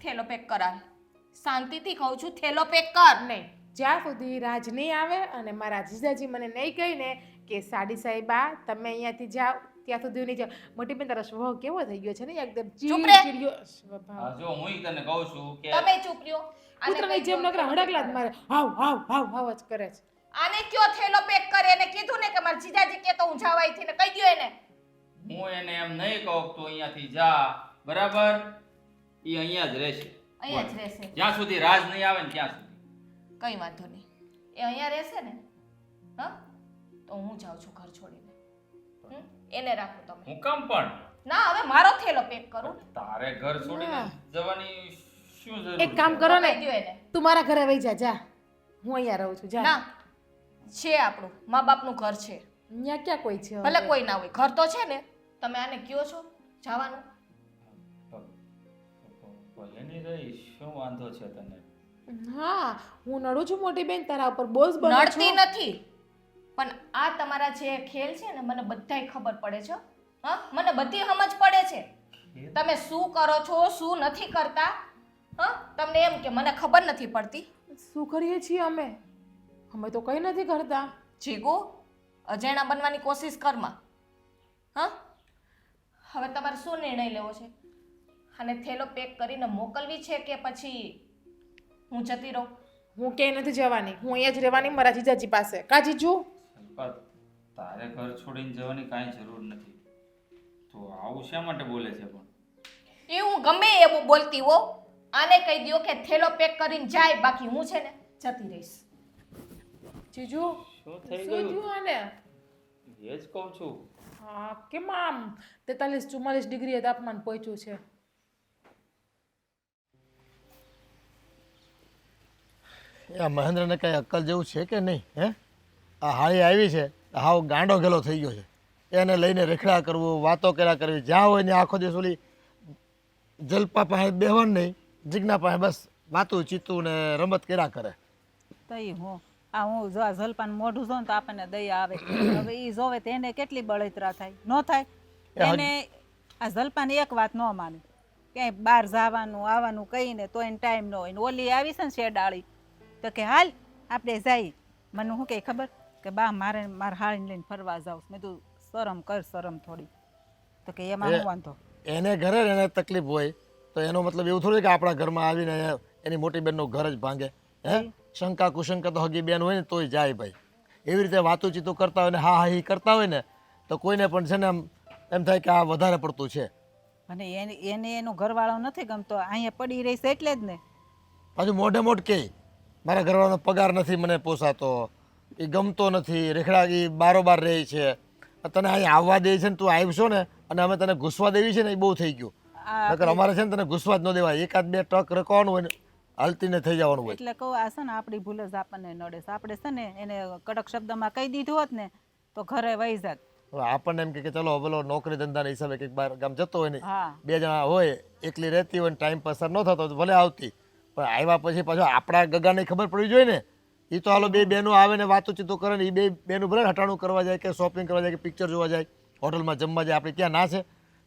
થેલો પેક કરાવ. શાંતિથી કહું છું થેલો પેક કર. નહીં જ્યાં સુધી રાજ નહીં આવે અને મારા જીજાજી મને નહીં કહીને કે સાડી સાહેબા તમે અહીંયાથી જાઓ ત્યાં સુધી નહીં જાઓ મોટી બેન તારો સ્વભાવ કેવો થઈ ગયો છે ને એકદમ ચૂપ રે. ચીડિયો સ્વભાવ જો હું તને કહું છું કે તમે ચૂપ રહ્યો. આને કૂતરાની જેમ નકરા હડકલા જ મારે હાવ જ કરે છે આને કયો થેલો પેક કરે એને કીધું ને કે મારા જીજાજી કે તો હું જાવ અહીંથી ને કહી દ્યો એને. હું એને એમ નહીં કહું તો અહીંયાથી જા બરાબર. ઈ અહીંયા જ રહેશે અહીંયા જ રહેશે. જ્યાં સુધી રાજ નહીં આવે ને ત્યાં સુધી. કઈ વાંધો નહીં એ અહીંયા રહેશે ને હા તો હું જાઉં છું ઘર છોડીને. એને રાખો તમે. હું કામ પણ ના હવે મારો થેલો પેક કરું. તારે ઘર છોડીને જવાની શું જરૂર એક કામ કરો ને, કહી દ્યો એને. તું મારા ઘરે વહી જા. જા, હું અહીંયા રહું છું. જા. ના છે આપણું મા બાપનું ઘર છે. અહીંયા ક્યાં કોઈ છે હવે? ભલે કોઈ ના હોય ઘર તો છે ને. તમે આને કયો છો જવાનું? એની રહી શું વાંધો છે તને? હા, હું નડું છું મોટી બેન, તારા ઉપર બોઝ બનો છું. નડતી નથી, પણ આ તમારા જે ખેલ છે ને મને બધાય ખબર પડે છે. હા, મને બધી સમજ પડે છે. તમે શું કરો છો શું નથી કરતા. હા, તમને એમ કે મને ખબર નથી પડતી. શું કરીએ છીએ અમે? અમે તો કઈ નથી કરતા. જીગુ, અજાણ્યા બનવાની કોશિશ કરમાં. હા, હવે તમારે શું નિર્ણય લેવો છે? અને થેલો પેક કરીને મોકલવી છે કે પછી હું જતી રહું? હું ક્યાંય નથી જવાની, હું અહીંયા જ રહેવાની મારા જીજાજી પાસે. કા જીજુ? શિલ્પા, તારે ઘર છોડીને જવાની કાંઈ જરૂર નથી. તો આવું શા માટે બોલે છે પણ? એ હું ગમે એવું બોલતી હોઉં, આને કહી દો કે થેલો પેક કરીને જાય, બાકી હું છે ને જતી રહીશ. જીજુ, શું થઈ શું ગયું? થયું આને? એ જ કહું છું. હા, કેમ આમ 43-44 ડિગ્રી તાપમાન પહોંચ્યું છે? આ મહેન્દ્રને કઈ અક્કલ જેવું છે કે નહીં? હે, આ હાળી આવી છે, હાવ ગાંડો ગેલો થઈ ગયો છે. એને લઈને રેખડા કરવું, વાતો કર્યા કરવી, જ્યાં હોય ને આખો દિવસ ઓલી જલપા પાસે બેહવાનું નહીં, જીજ્ઞા પાસે બસ વાતું ચીતું ને રમત કર્યા કરે. તઈ હું જો આ જલપાન મોઢું જોઉં તો આપણને દયા આવે. હવે ઈ જોવે તો એને કેટલી બળતરા થાય, ન થાય? એને આ જલપાન એક વાત ન માને, ક્યાંય બહાર જવાનું આવવાનું કહીને તો એને ટાઈમ ન હોય. ને ઓલી આવી છે ને શેડાળી, તો કે હાલ આપણે જઈએ. મને શું કહે ખબર? કે બા મારે મારા હાળીને લઈને ફરવા જાઉં. મેં તું શરમ કર, શરમ થોડી. તો કે એમાં શું વાંધો? એને ઘરે એને તકલીફ હોય તો એનો મતલબ એવું થોડું કે આપણા ઘરમાં આવીને એની મોટી બેનનું ઘર જ ભાંગે. હે, શંકા કુશંકા તો હગી બેન હોય ને તોય જાય ભાઈ. એવી રીતે વાતું ચીતું કરતા હોય ને હા હા કરતા હોય ને તો કોઈને પણ છે ને એમ થાય કે આ વધારે પડતું છે. અને એને એનો ઘરવાળો નથી ગમતો, અહીંયા પડી રહીશ એટલે જ ને. પાછું મોઢે મોઢ કે મારા ઘરવાળાનો પગાર નથી મને પોસાતો, એ ગમતો નથી, રેખડા એ બારોબાર રહે છે, તને અહીંયા આવવા દે છે ને તું આવશો ને અને અમે તને ઘૂસવા દેવી છે ને એ બહુ થઈ ગયું. નકર અમારે છે ને તને ઘૂસવા જ ન દેવાય, એકાદ બે ટક રખવાનું હોય ને હલતીને થઈ જવાનું હોય. એટલે કહું આ છે ને આપણી ભૂલ જ આપણને નડે છે. આપણે છે ને એને કડક શબ્દમાં કહી દીધું હોત ને તો ઘરે વહી જાત. હવે આપણને એમ કે ચલો પેલો નોકરી ધંધાના હિસાબે કંઈક બહાર ગામ જતો હોય ને, હા, બે જણા હોય, એકલી રહેતી હોય ને ટાઈમ પસાર ન થતો ભલે આવતી, પણ આવ્યા પછી પાછો આપણા ગગાને ખબર પડવી જોઈએ ને. એ તો હાલો બે બહેનો આવે ને વાતો ચીતો કરે ને, એ બે બહેનો ભલે હટાણું કરવા જાય કે શોપિંગ કરવા જાય કે પિક્ચર જોવા જાય, હોટલમાં જમવા જાય, આપણે ક્યાં ના છે?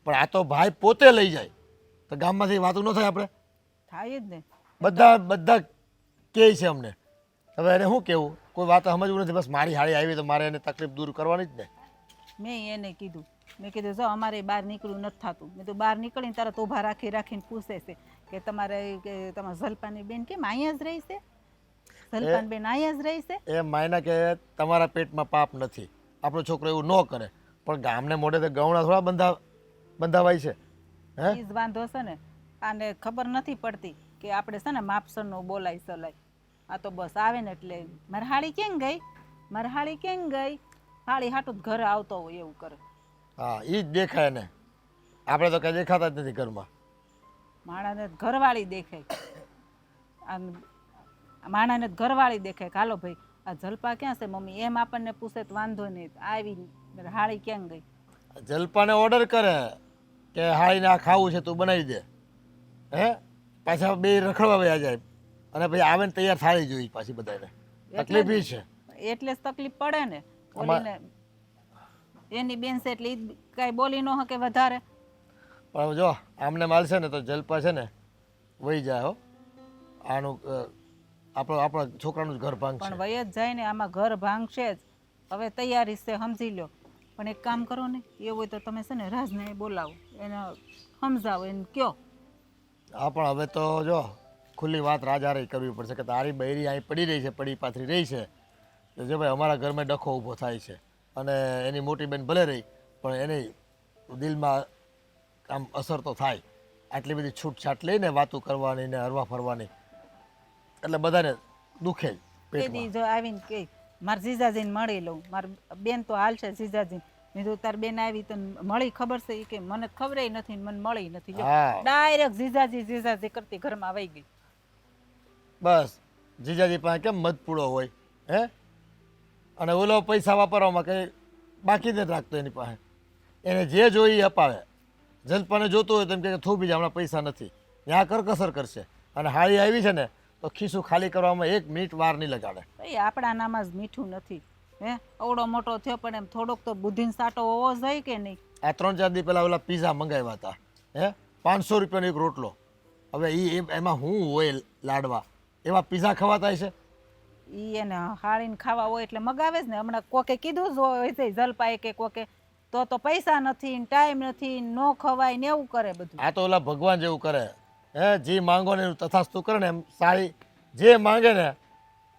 પણ આ તો ભાઈ પોતે લઈ જાય તો ગામમાંથી વાતું ન થાય આપણે? થાય જ ને. બધા કહે છે અમને. હવે એને શું કહેવું? કોઈ વાત સમજવું નથી, બસ મારી હાળી આવી તો મારે એને તકલીફ દૂર કરવાની જ ને. મેં એને કીધું, મેં કીધું જો અમારે બહાર નીકળવું નથી થતું. મેં તો બહાર નીકળીને તરત ઊભા રાખીને પૂછે છે કે તમારા જલપાની બેન કેમ અહીંયા જ રહી છે? જલપાન બેન અહીંયા જ રહી છે? એ માયના કે તમારા પેટમાં પાપ નથી, આપણો છોકરો એવું ન કરે. પણ ગામને મોઢે તો ગૌણા થોડા બંધાવાય છે? હે, ઈ જ વાંધો છે ને. આને ખબર નથી પડતી કે આપણે છે ને માપસરનું બોલાય ચલાય. આ તો બસ આવે ને એટલે મારી હાળી કેમ ગઈ, મારી હાળી કેમ ગઈ, હાળી હાટું જ ઘરે આવતો હોય એવું કરે. હા, એ જ દેખાય ને. આપણે તો કઈ દેખાતા જ નથી ઘરમાં. માણાને ઘરવાળી દેખાય, આમ માણાને ઘરવાળી દેખાય. હાલો ભાઈ આ જલપા ક્યાં છે મમ્મી એમ આપણને પૂછે તો વાંધો નહીં. આવી હાળી ક્યાં ગઈ? જલપાને ઓર્ડર કરે કે હાળીને આ ખાવું છે તું બનાવી દે. હે, પાછા બે રખડવા વયા જાય અને પછી આવે ને તૈયાર થાળી જોઈ પાછી બધાને. તકલીફ ઈ છે. એટલે જ તકલીફ પડે ને. ઓલીને એની બેન છે એટલે ઈ કાંઈ બોલી ન શકે વધારે. પણ જો આમને માલશે ને તો જલપા છે ને વહી જાય. હો, આનું આપણા છોકરાનું જ ઘર ભાંગ છે. પણ વય જ જાય ને, આમાં ઘર ભાંગશે જ. હવે તૈયારી છે સમજી લો. પણ એક કામ કરો ને, એવું હોય તો તમે છે ને રાજને બોલાવો, એને સમજાવો, એને કયો. હા, પણ હવે તો જો ખુલ્લી વાત રાજારે કરવી પડશે કે તારી બૈરી અહીં પડી રહી છે, પડી પાથરી રહી છે. તો જો ભાઈ અમારા ઘરમાં ડખો ઊભો થાય છે અને એની મોટી બેન ભલે રહી પણ એની દિલમાં આમ અસર તો થાય. આટલી બધી છૂટછાટ લઈને વાતું કરવાની ને હરવા ફરવાની એટલે બધાને દુખે જ તેથી પેટમાં. જો આવીને કે મારા જીજાજીને મળી લઉં, મારી બેન તો હાલ છે જીજાજી, મેં તો તાર બેન આવી તો મળી ખબર છે ઈ કે મને ખબરેય નથી ને મને મળી નથી હા. ડાયરેક્ટ જીજાજી કરતી ઘરમાં વહી ગઈ. બસ જીજાજી પાસે કેમ મધપૂડો હોય હે અને ઓલો પૈસા વાપરવામાં કંઈ બાકી નથી રાખતો એની પાસે. એને જે જોઈએ એ અપાવે. જલપાને જોતું હોય તો એમ કે થોભી જા, હમણાં પૈસા નથી. ત્યાં કરકસર કરશે અને હાળી આવી છે ને તો ખિસ્સું ખાલી કરવામાં 1 મિનિટ વાર નહીં લગાડે. ભાઈ આપણા નામાં જ મીઠું નથી. હે અવડો મોટો થયો પણ એમ થોડોક તો બુદ્ધિનો સાટો હોવો જોઈએ કે નહીં? આ 3-4 દી પહેલાં ઓલા પીઝા મંગાવ્યા હતા હે 500 રૂપિયાનો એક રોટલો. હવે એમાં હું હોય લાડવા એવા પીઝા ખવાતા છે? ઈ એને હાળીને ખાવા હોય એટલે મગાવે જ ને. હમણાં કોકે કીધું જ હોય છે જલપાએ કે કોકે તો પૈસા નથી ને ટાઈમ નથી ને નો ખવાય ને એવું કરે બધું. આ તો ઓલા ભગવાન જેવું કરે હે, જે માંગો ને એનું તથાસ્તુ કરે ને એમ સારી જે માંગે ને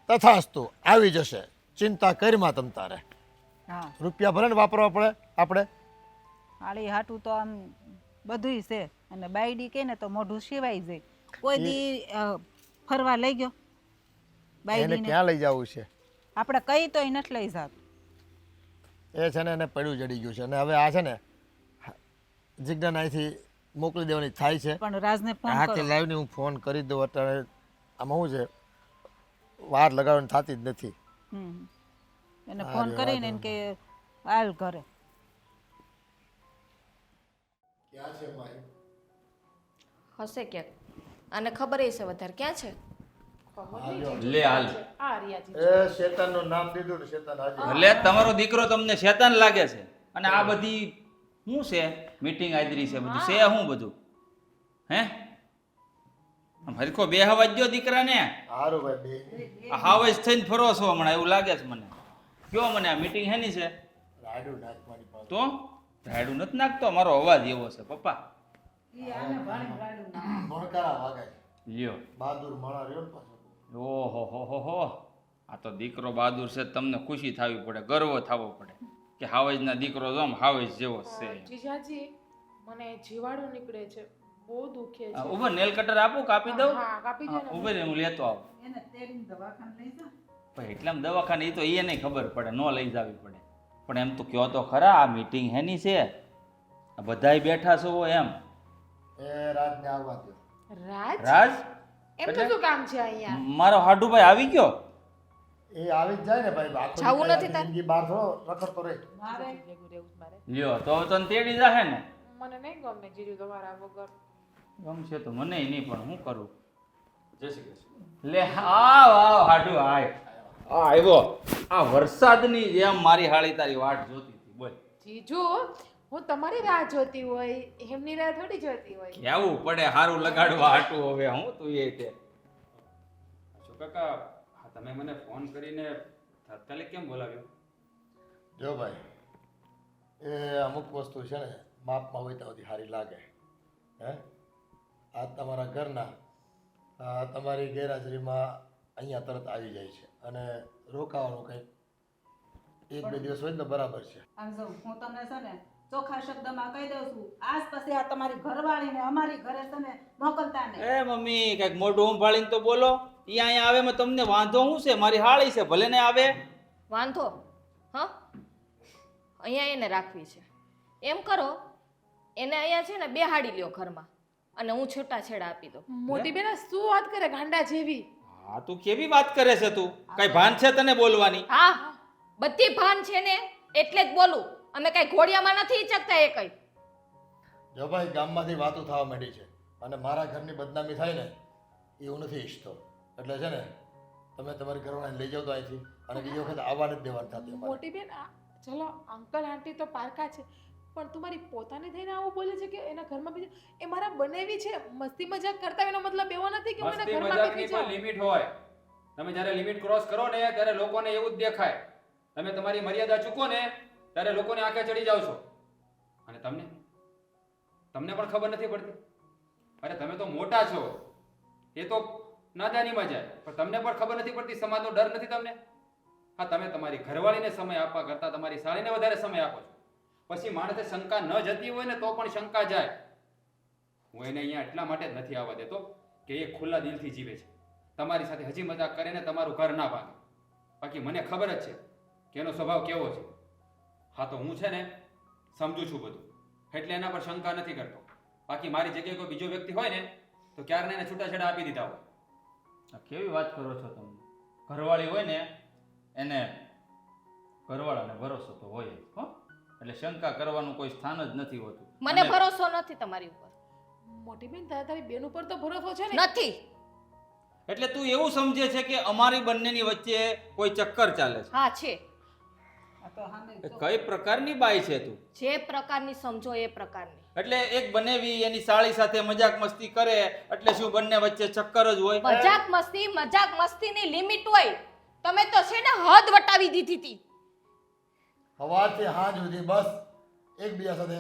તથાસ્તુ આવી જશે. ચિંતા કરીમાં તમ તારે. હા રૂપિયા ભલે ને વાપરવા પડે આપણે. હાળી હાટું તો આમ બધુંય છે અને બાયડી કે ને તો મોઢું સિવાય જાય. કોઈ દી ફરવા લઈ ગયો એને બાયડીને? ક્યાં લઈ જવું છે? આપણે કઈ તોય નથી લઈ જાત. એ છે ને એને પડ્યું જડી ગયું છે અને હવે આ છે ને જિજ્ઞાને અહીંથી મોકલી દેવાની થાય છે. પણ રાજને ફોન હા કરો. તે લાઈવની હું ફોન કરી દઉં. અત્યારે આમાં શું છે વાર લગાડવાની થતી જ નથી. હમ. એને ફોન કરીને એને કે હાલ ઘરે. ક્યાં છે ભાઈ? હશે ક્યાંક. આને ખબર છે વધારે ક્યાં છે. લે હાલ આ રિયાજી એ શેતાનનું નામ દીધું ને શેતાન હાજર. એટલે તમારો દીકરો તમને શેતાન લાગે છે અને આ બધી શું છે મીટિંગ આદરી છે બધું છે શું બધું હે હરખો બે હવા ગયો દીકરાને સારું ભાઈ બે આ હાવજ થઈને ફરો છો હમણાં એવું લાગે છે મને. કયો મને આ મીટિંગ હેની છે? રાડું નાખવાની પાસે. તો રાયડું નથી નાખતો, મારો અવાજ એવો છે પપ્પા. ભણકારા વાગે છે. લ્યો બહાદુર માણા રહ્યો ને પાછો. ઓહો હો હો હો, આ તો દીકરો બહાદુર છે. તમને ખુશી થવી પડે, ગર્વ થવો પડે કે હાવજના દીકરો જો આમ હાવજ જેવો છે. જીજાજી મને જીવાડું નીકળે છે, બહુ દુખે છે. ઉભર નેલ કટર આપું, કાપી દઉં? હા કાપી દો ને. ઉભર હું લેતો આવું. એને તેડીને દવાખાને લઈ જા. ભાઈ એટલામાં દવાખાને એ તો એને ખબર પડે, ન લઈ જવી પડે. પણ એમ તો કયો તો ખરા, આ મીટિંગ હેની છે? આ બધાય બેઠા છો એમ? એ રાતને આવવા દો. રાજ રાજ એમ તો શું કામ છે અહીંયા? મારો હાડુભાઈ આવી ગયો? એ આવી જ જાય ને ભાઈ. આખો જાવું દી નથી તાર? જિંદગી બહાર થોડો રખડતો રહે. મારે ભેગું રહેવું છે મારે. લ્યો તો હવે તને તેડી જાહે ને? મને નહીં ગમે જીજુ તમારા વગર. ગમશે તો મને નહીં, પણ હું કરું? જય શ્રી કૃષ્ણ. લે આવ આવ હાડુ આય. આ આવ્યો. આ વરસાદની જેમ મારી હાળી તારી વાટ જોતી હતી. બોલ. જીજુ હું તમારી રાહ જોતી હોય, એમની રાહ થોડી જોતી હોય. કેવું પડે હારું લગાડવા હાટું હવે હું તું એ તે. શું કાકા, હા તમે મને ફોન કરીને તાત્કાલિક કેમ બોલાવ્યો? જો ભાઈ એ અમુક વસ્તુ છે ને માપમાં હોય તો બધી સારી લાગે હે. આ તમારા ઘરના તમારી ગેરહાજરીમાં અહીંયા તરત આવી જાય છે અને રોકાવાનું કંઈક 1-2 દિવસ હોય ને તો બરાબર છે. આમ જો હું તમને છે ને ચોખ્ખા શબ્દમાં કહી દઉં છું, આજ પછી આ તમારી ઘરવાળીને અમારી ઘરે છે ને મોકલતા નહીં. એ મમ્મી કઈક મોઢું ઉંભાળીને તો બોલો. ઈ અહીંયા આવે માં તમને વાંધો શું છે? મારી હાળી છે, ભલે ને આવે. વાંધો હા અહીંયા એને રાખવી છે એમ કરો, એને અહીંયા છે ને બેહાડી લ્યો ઘરમાં અને હું છૂટાછેડા આપી દઉં. મોટી બેન આ શું વાત કરે ગાંડા જેવી? હા તું કેવી વાત કરે છે તું? કઈ ભાન છે તને બોલવાની? હા બધી ભાન છે ને એટલે જ બોલું. અમે કઈ ઘોડિયામાં નથી ઈચકતા એ કઈ. જો ભાઈ ગામમાંથી વાતો થવા માંડી છે અને મારા ઘરની બદનામી થાય ને એ હું નથી ઈચ્છતો. એટલે છે ને તમે તમારી ઘરવાળાને લઈ જાઓ તો અહીંથી અને બીજી વખત આવવા નથી દેવાનું થતું અમારે. મોટી બેન ચલો અંકલ આંટી તો પારકા છે પણ તમારી પોતાની થઈને આવું બોલે છે કે એના ઘરમાં બીજું એ મારા બનેવી છે. મસ્તી મજાક કરતા એનો મતલબ એવો નથી કે હું એના મસ્તી ઘરમાં મજાકની બેઠી કોઈ છું. લિમિટ હોય. તમે જ્યારે લિમિટ ક્રોસ કરો ને ત્યારે લોકોને એવું જ દેખાય. તમે તમારી મર્યાદા ચૂકો ને ત્યારે લોકોને આંખે ચડી જાવ છો. અને તમને પણ ખબર નથી પડતી. અરે તમે તો મોટા છો, એ તો નાદાનીમાં જાય, પણ તમને પણ ખબર નથી પડતી. સમાજનો ડર નથી તમને? હા તમે તમારી ઘરવાળીને સમય આપવા કરતા તમારી સાળીને વધારે સમય આપો છો. પછી માણસે શંકા ન જતી હોય ને તો પણ શંકા જાય. હું એને અહીંયા એટલા માટે જ નથી આવવા દેતો કે એ ખુલ્લા દિલથી જીવે છે. તમારી સાથે હજી મજાક કરે ને તમારું ઘર ના ભાંગે. બાકી મને ખબર જ છે કે એનો સ્વભાવ કેવો છે. હા તો હું છે ને સમજુ છું બધું, એટલે એના પર શંકા નથી કરતો. બાકી મારી જગ્યાએ કોઈ બીજો વ્યક્તિ હોય ને તો ક્યારને એને છૂટાછેડા આપી દીધા હોય. આ કેવી વાત કરો છો તમે? ઘરવાળી હોય ને એને ઘરવાળાને ભરોસો તો હોય જ, હો. એટલે શંકા કરવાનું કોઈ સ્થાન જ નથી હોતું. મને અને ભરોસો નથી તમારી ઉપર. મોટી બેન તારી બેન ઉપર તો ભરોસો છે ને. નથી. એટલે તું એવું સમજે છે કે અમારી બંનેની વચ્ચે કોઈ ચક્કર ચાલે છે? હા છે. આ તો સામે એ કઈ પ્રકારની બાઈ છે તું? જે પ્રકારની સમજો એ પ્રકારની. એટલે એક બનેવી એની સાળી સાથે મજાક મસ્તી કરે એટલે શું બંને વચ્ચે ચક્કર જ હોય? મજાક મસ્તીની લિમિટ હોય. તમે તો છે ને હદ વટાવી દીધી હતી. સવારથી સાંજ સુધી બસ એકબીજા સાથે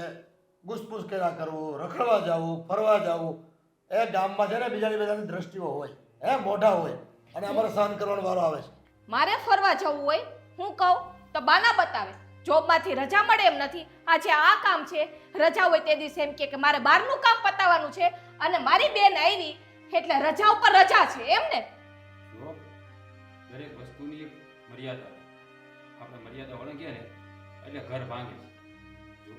ગુસપુસ કર્યા કરવું, રખડવા જવું, ફરવા જવું. એ ગામમાં છે ને બીજાની બધાની દ્રષ્ટિઓ હોય, મોઢા હોય, અને અમારે સહન કરવાનો વારો આવે છે. મારે ફરવા જવું હોય હું કહું તો બાના બતાવે. જોબમાંથી રજા મળે એમ નથી. આજે આ કામ છે, રજા હોય તે દિવસે એમ કે મારે બહારનું કામ પતાવવાનું છે અને મારી બેન આવી એટલે રજા ઉપર રજા છે એમ ને. જો દરેક વસ્તુની એક મર્યાદા હોય. આપણે મર્યાદા વળગીએ ને એટલે ઘર ભાંગે છે. જો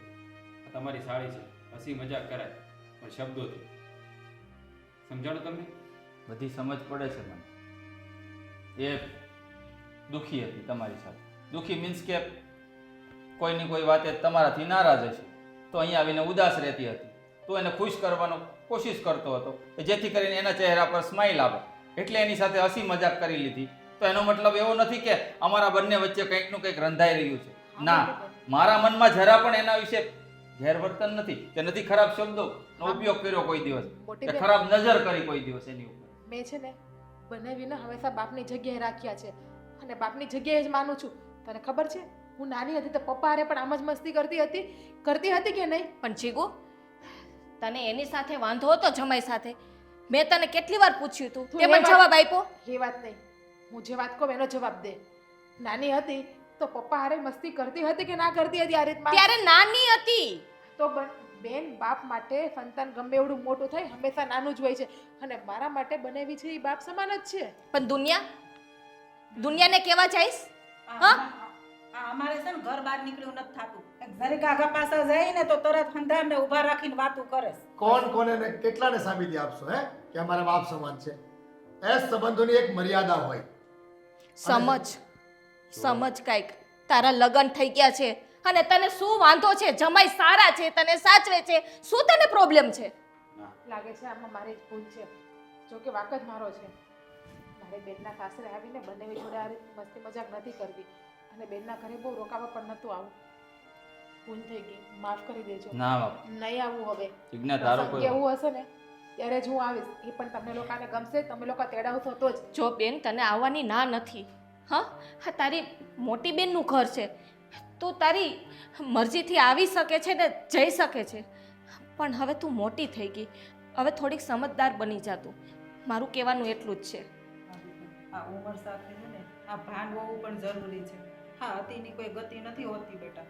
આ તમારી સાળી છે, હસી મજાક કરાય પણ શબ્દોથી. સમજાણું તમને? બધી સમજ પડે છે મને. એ દુખી હતી તમારી સાથે. દુખી મીન્સ કે કોઈની કોઈ વાતે તમારાથી નારાજ હશે તો અહીંયા આવીને ઉદાસ રહેતી હતી. તો એને ખુશ કરવાનો કોશિશ કરતો હતો જેથી કરીને એના ચહેરા પર સ્માઇલ આવે, એટલે એની સાથે હસી મજાક કરી લીધી. તો એનો મતલબ એવો નથી કે અમારા બંને વચ્ચે કંઈકનું કંઈક રંધાઈ રહ્યું છે. ના, મારા મનમાં જરા પણ એના વિશે ગેરવર્તન નથી કે નથી ખરાબ શબ્દોનો ઉપયોગ કર્યો કોઈ દિવસ, મોટી કે બેન, ખરાબ નજર કરી કોઈ દિવસ એની ઉપર. મેં છે ને બનાવીને હંમેશા બાપની જગ્યાએ રાખ્યા છે અને બાપની જગ્યાએ જ માનું છું. તને ખબર છે હું નાની હતી તો પપ્પા હારે પણ આમ જ મસ્તી કરતી હતી કે નહીં? પણ જીગુ તને એની સાથે વાંધો હતો જમાઈ સાથે? મેં તને કેટલી વાર પૂછ્યું તું, તું તે એ મને વાત- જવાબ આપ્યો? એ વાત નહીં, હું જે વાત કહું એનો જવાબ દે. નાની હતી તો પપ્પા હારે મસ્તી કરતી હતી કે ના કરતી હતી આ રીતમાં? ત્યારે નાની હતી. તો બેન બાપ માટે સંતાન ગમે એવડું મોટું થાય હંમેશા નાનું જ હોય છે અને મારા માટે બનેવી છે એ બાપ સમાન જ છે. પણ દુનિયાને કેવા જઈશ? હા? આ અમારે છે ને ઘર બહાર નીકળ્યું નથી થાતું. જરીક આગા પાછા જાય ને તો તરત હંધારને ઊભા રાખીને વાતું કરે છે. કોણ કોને ને કેટલાને સાબિતી આપશો કે અમારા બાપ સમાન છે? એ સંબંધોની એક મર્યાદા હોય. સમજ કાંઈક. તારા લગ્ન થઈ ગયા છે અને તને શું વાંધો છે? જમાઈ સારા છે, તને સાચવે છે, શું તને પ્રોબ્લેમ છે? લાગે છે આમાં મારી જ ભૂલ છે. જો કે વાક જ મારો છે. મારે બેનના સાસરે આવીને બંને જોડે આ રીતે મસ્તી મજાક નથી કરવી અને બેનના ઘરે બહુ રોકાવા પણ નતું આવું. ભૂલ થઈ ગઈ, માફ કરી દેજો. ના બાપ, નહીં આવું હવે. જિજ્ઞા તારો કોઈ કેવું હશે ને ત્યારે જ હું આવીશ. એ પણ તમને લોકોને ગમશે, તમે લોકો તેડાવશો તો જ. જો બેન તને આવવાની ના નથી. હા, તારી મોટી બેનનું ઘર છે, તું તારી મરજીથી આવી શકે છે ને જઈ શકે છે, પણ હવે તું મોટી થઈ ગઈ, હવે થોડીક સમજદાર બની જા તું. મારું કહેવાનું એટલું જ છે. આ ઉંમર સાથે છે ને આ ભાન હોવું પણ જરૂરી છે. હા, અતિની કોઈ ગતિ નથી હોતી બેટા.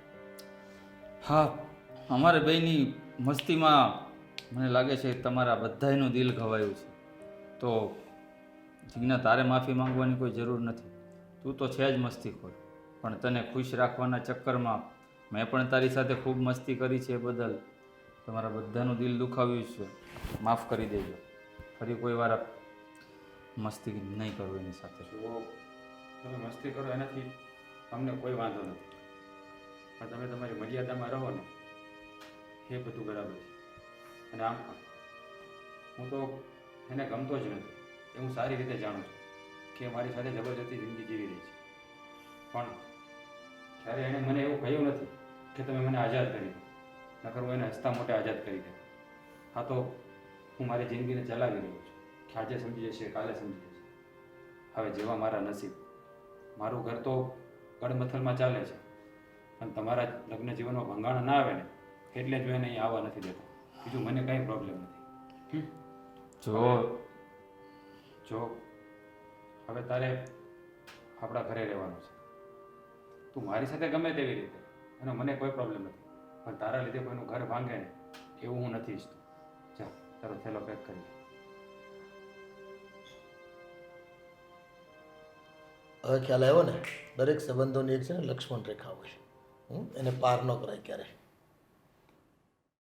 હા, અમારે બેયની મસ્તીમાં મને લાગે છે તમારા બધાયનું દિલ ઘવાયું છે. તો જિજ્ઞા તારે માફી માંગવાની કોઈ જરૂર નથી. તું તો છે જ મસ્તીખોર, પણ તને ખુશ રાખવાના ચક્કરમાં મેં પણ તારી સાથે ખૂબ મસ્તી કરી છે. એ બદલ તમારા બધાનું દિલ દુખાવ્યું છે. માફ કરી દેજો. ફરી કોઈ વાર મસ્તી નહીં કરું એની સાથે. જો તમે મસ્તી કરો એનાથી અમને કોઈ વાંધો નથી, પણ તમે તમારી મર્યાદામાં રહો ને એ બધું બરાબર છે. અને આમ હું તો એને ગમતો જ નથી એ હું સારી રીતે જાણું છું કે મારી સાથે જબરજસ્તી જિંદગી જીવી રહી છે. પણ જ્યારે એણે મને એવું કહ્યું નથી કે તમે મને આઝાદ કરી દો, નકર હું એને હસતા મોટે આઝાદ કરી દે. હા, તો હું મારી જિંદગીને ચલાવી રહ્યો છું કે આજે સમજી જશે, કાલે સમજી જશે. હવે જેવા મારા નસીબ. મારું ઘર તો ગડમથલમાં ચાલે છે, પણ તમારા લગ્ન જીવનમાં ભંગાણ ના આવે ને એટલે જ એને અહીં આવવા નથી દેતા. બીજું મને કંઈ પ્રોબ્લેમ નથી. જો હવે તારે આપણા ઘરે રહેવાનું છે. તું મારી સાથે ગમે તેવી રીતે અને મને કોઈ પ્રોબ્લેમ નથી, પણ તારા લીધે કોઈનું ઘર ભાંગે ને એવું હું નથી ઈચ્છતો. જા, તારો થેલો પેક કરી દે. હવે ખ્યાલ આવ્યો ને? દરેક સંબંધોની એક છે ને લક્ષ્મણ રેખા હોય, એને પાર ન કરાય ક્યારે.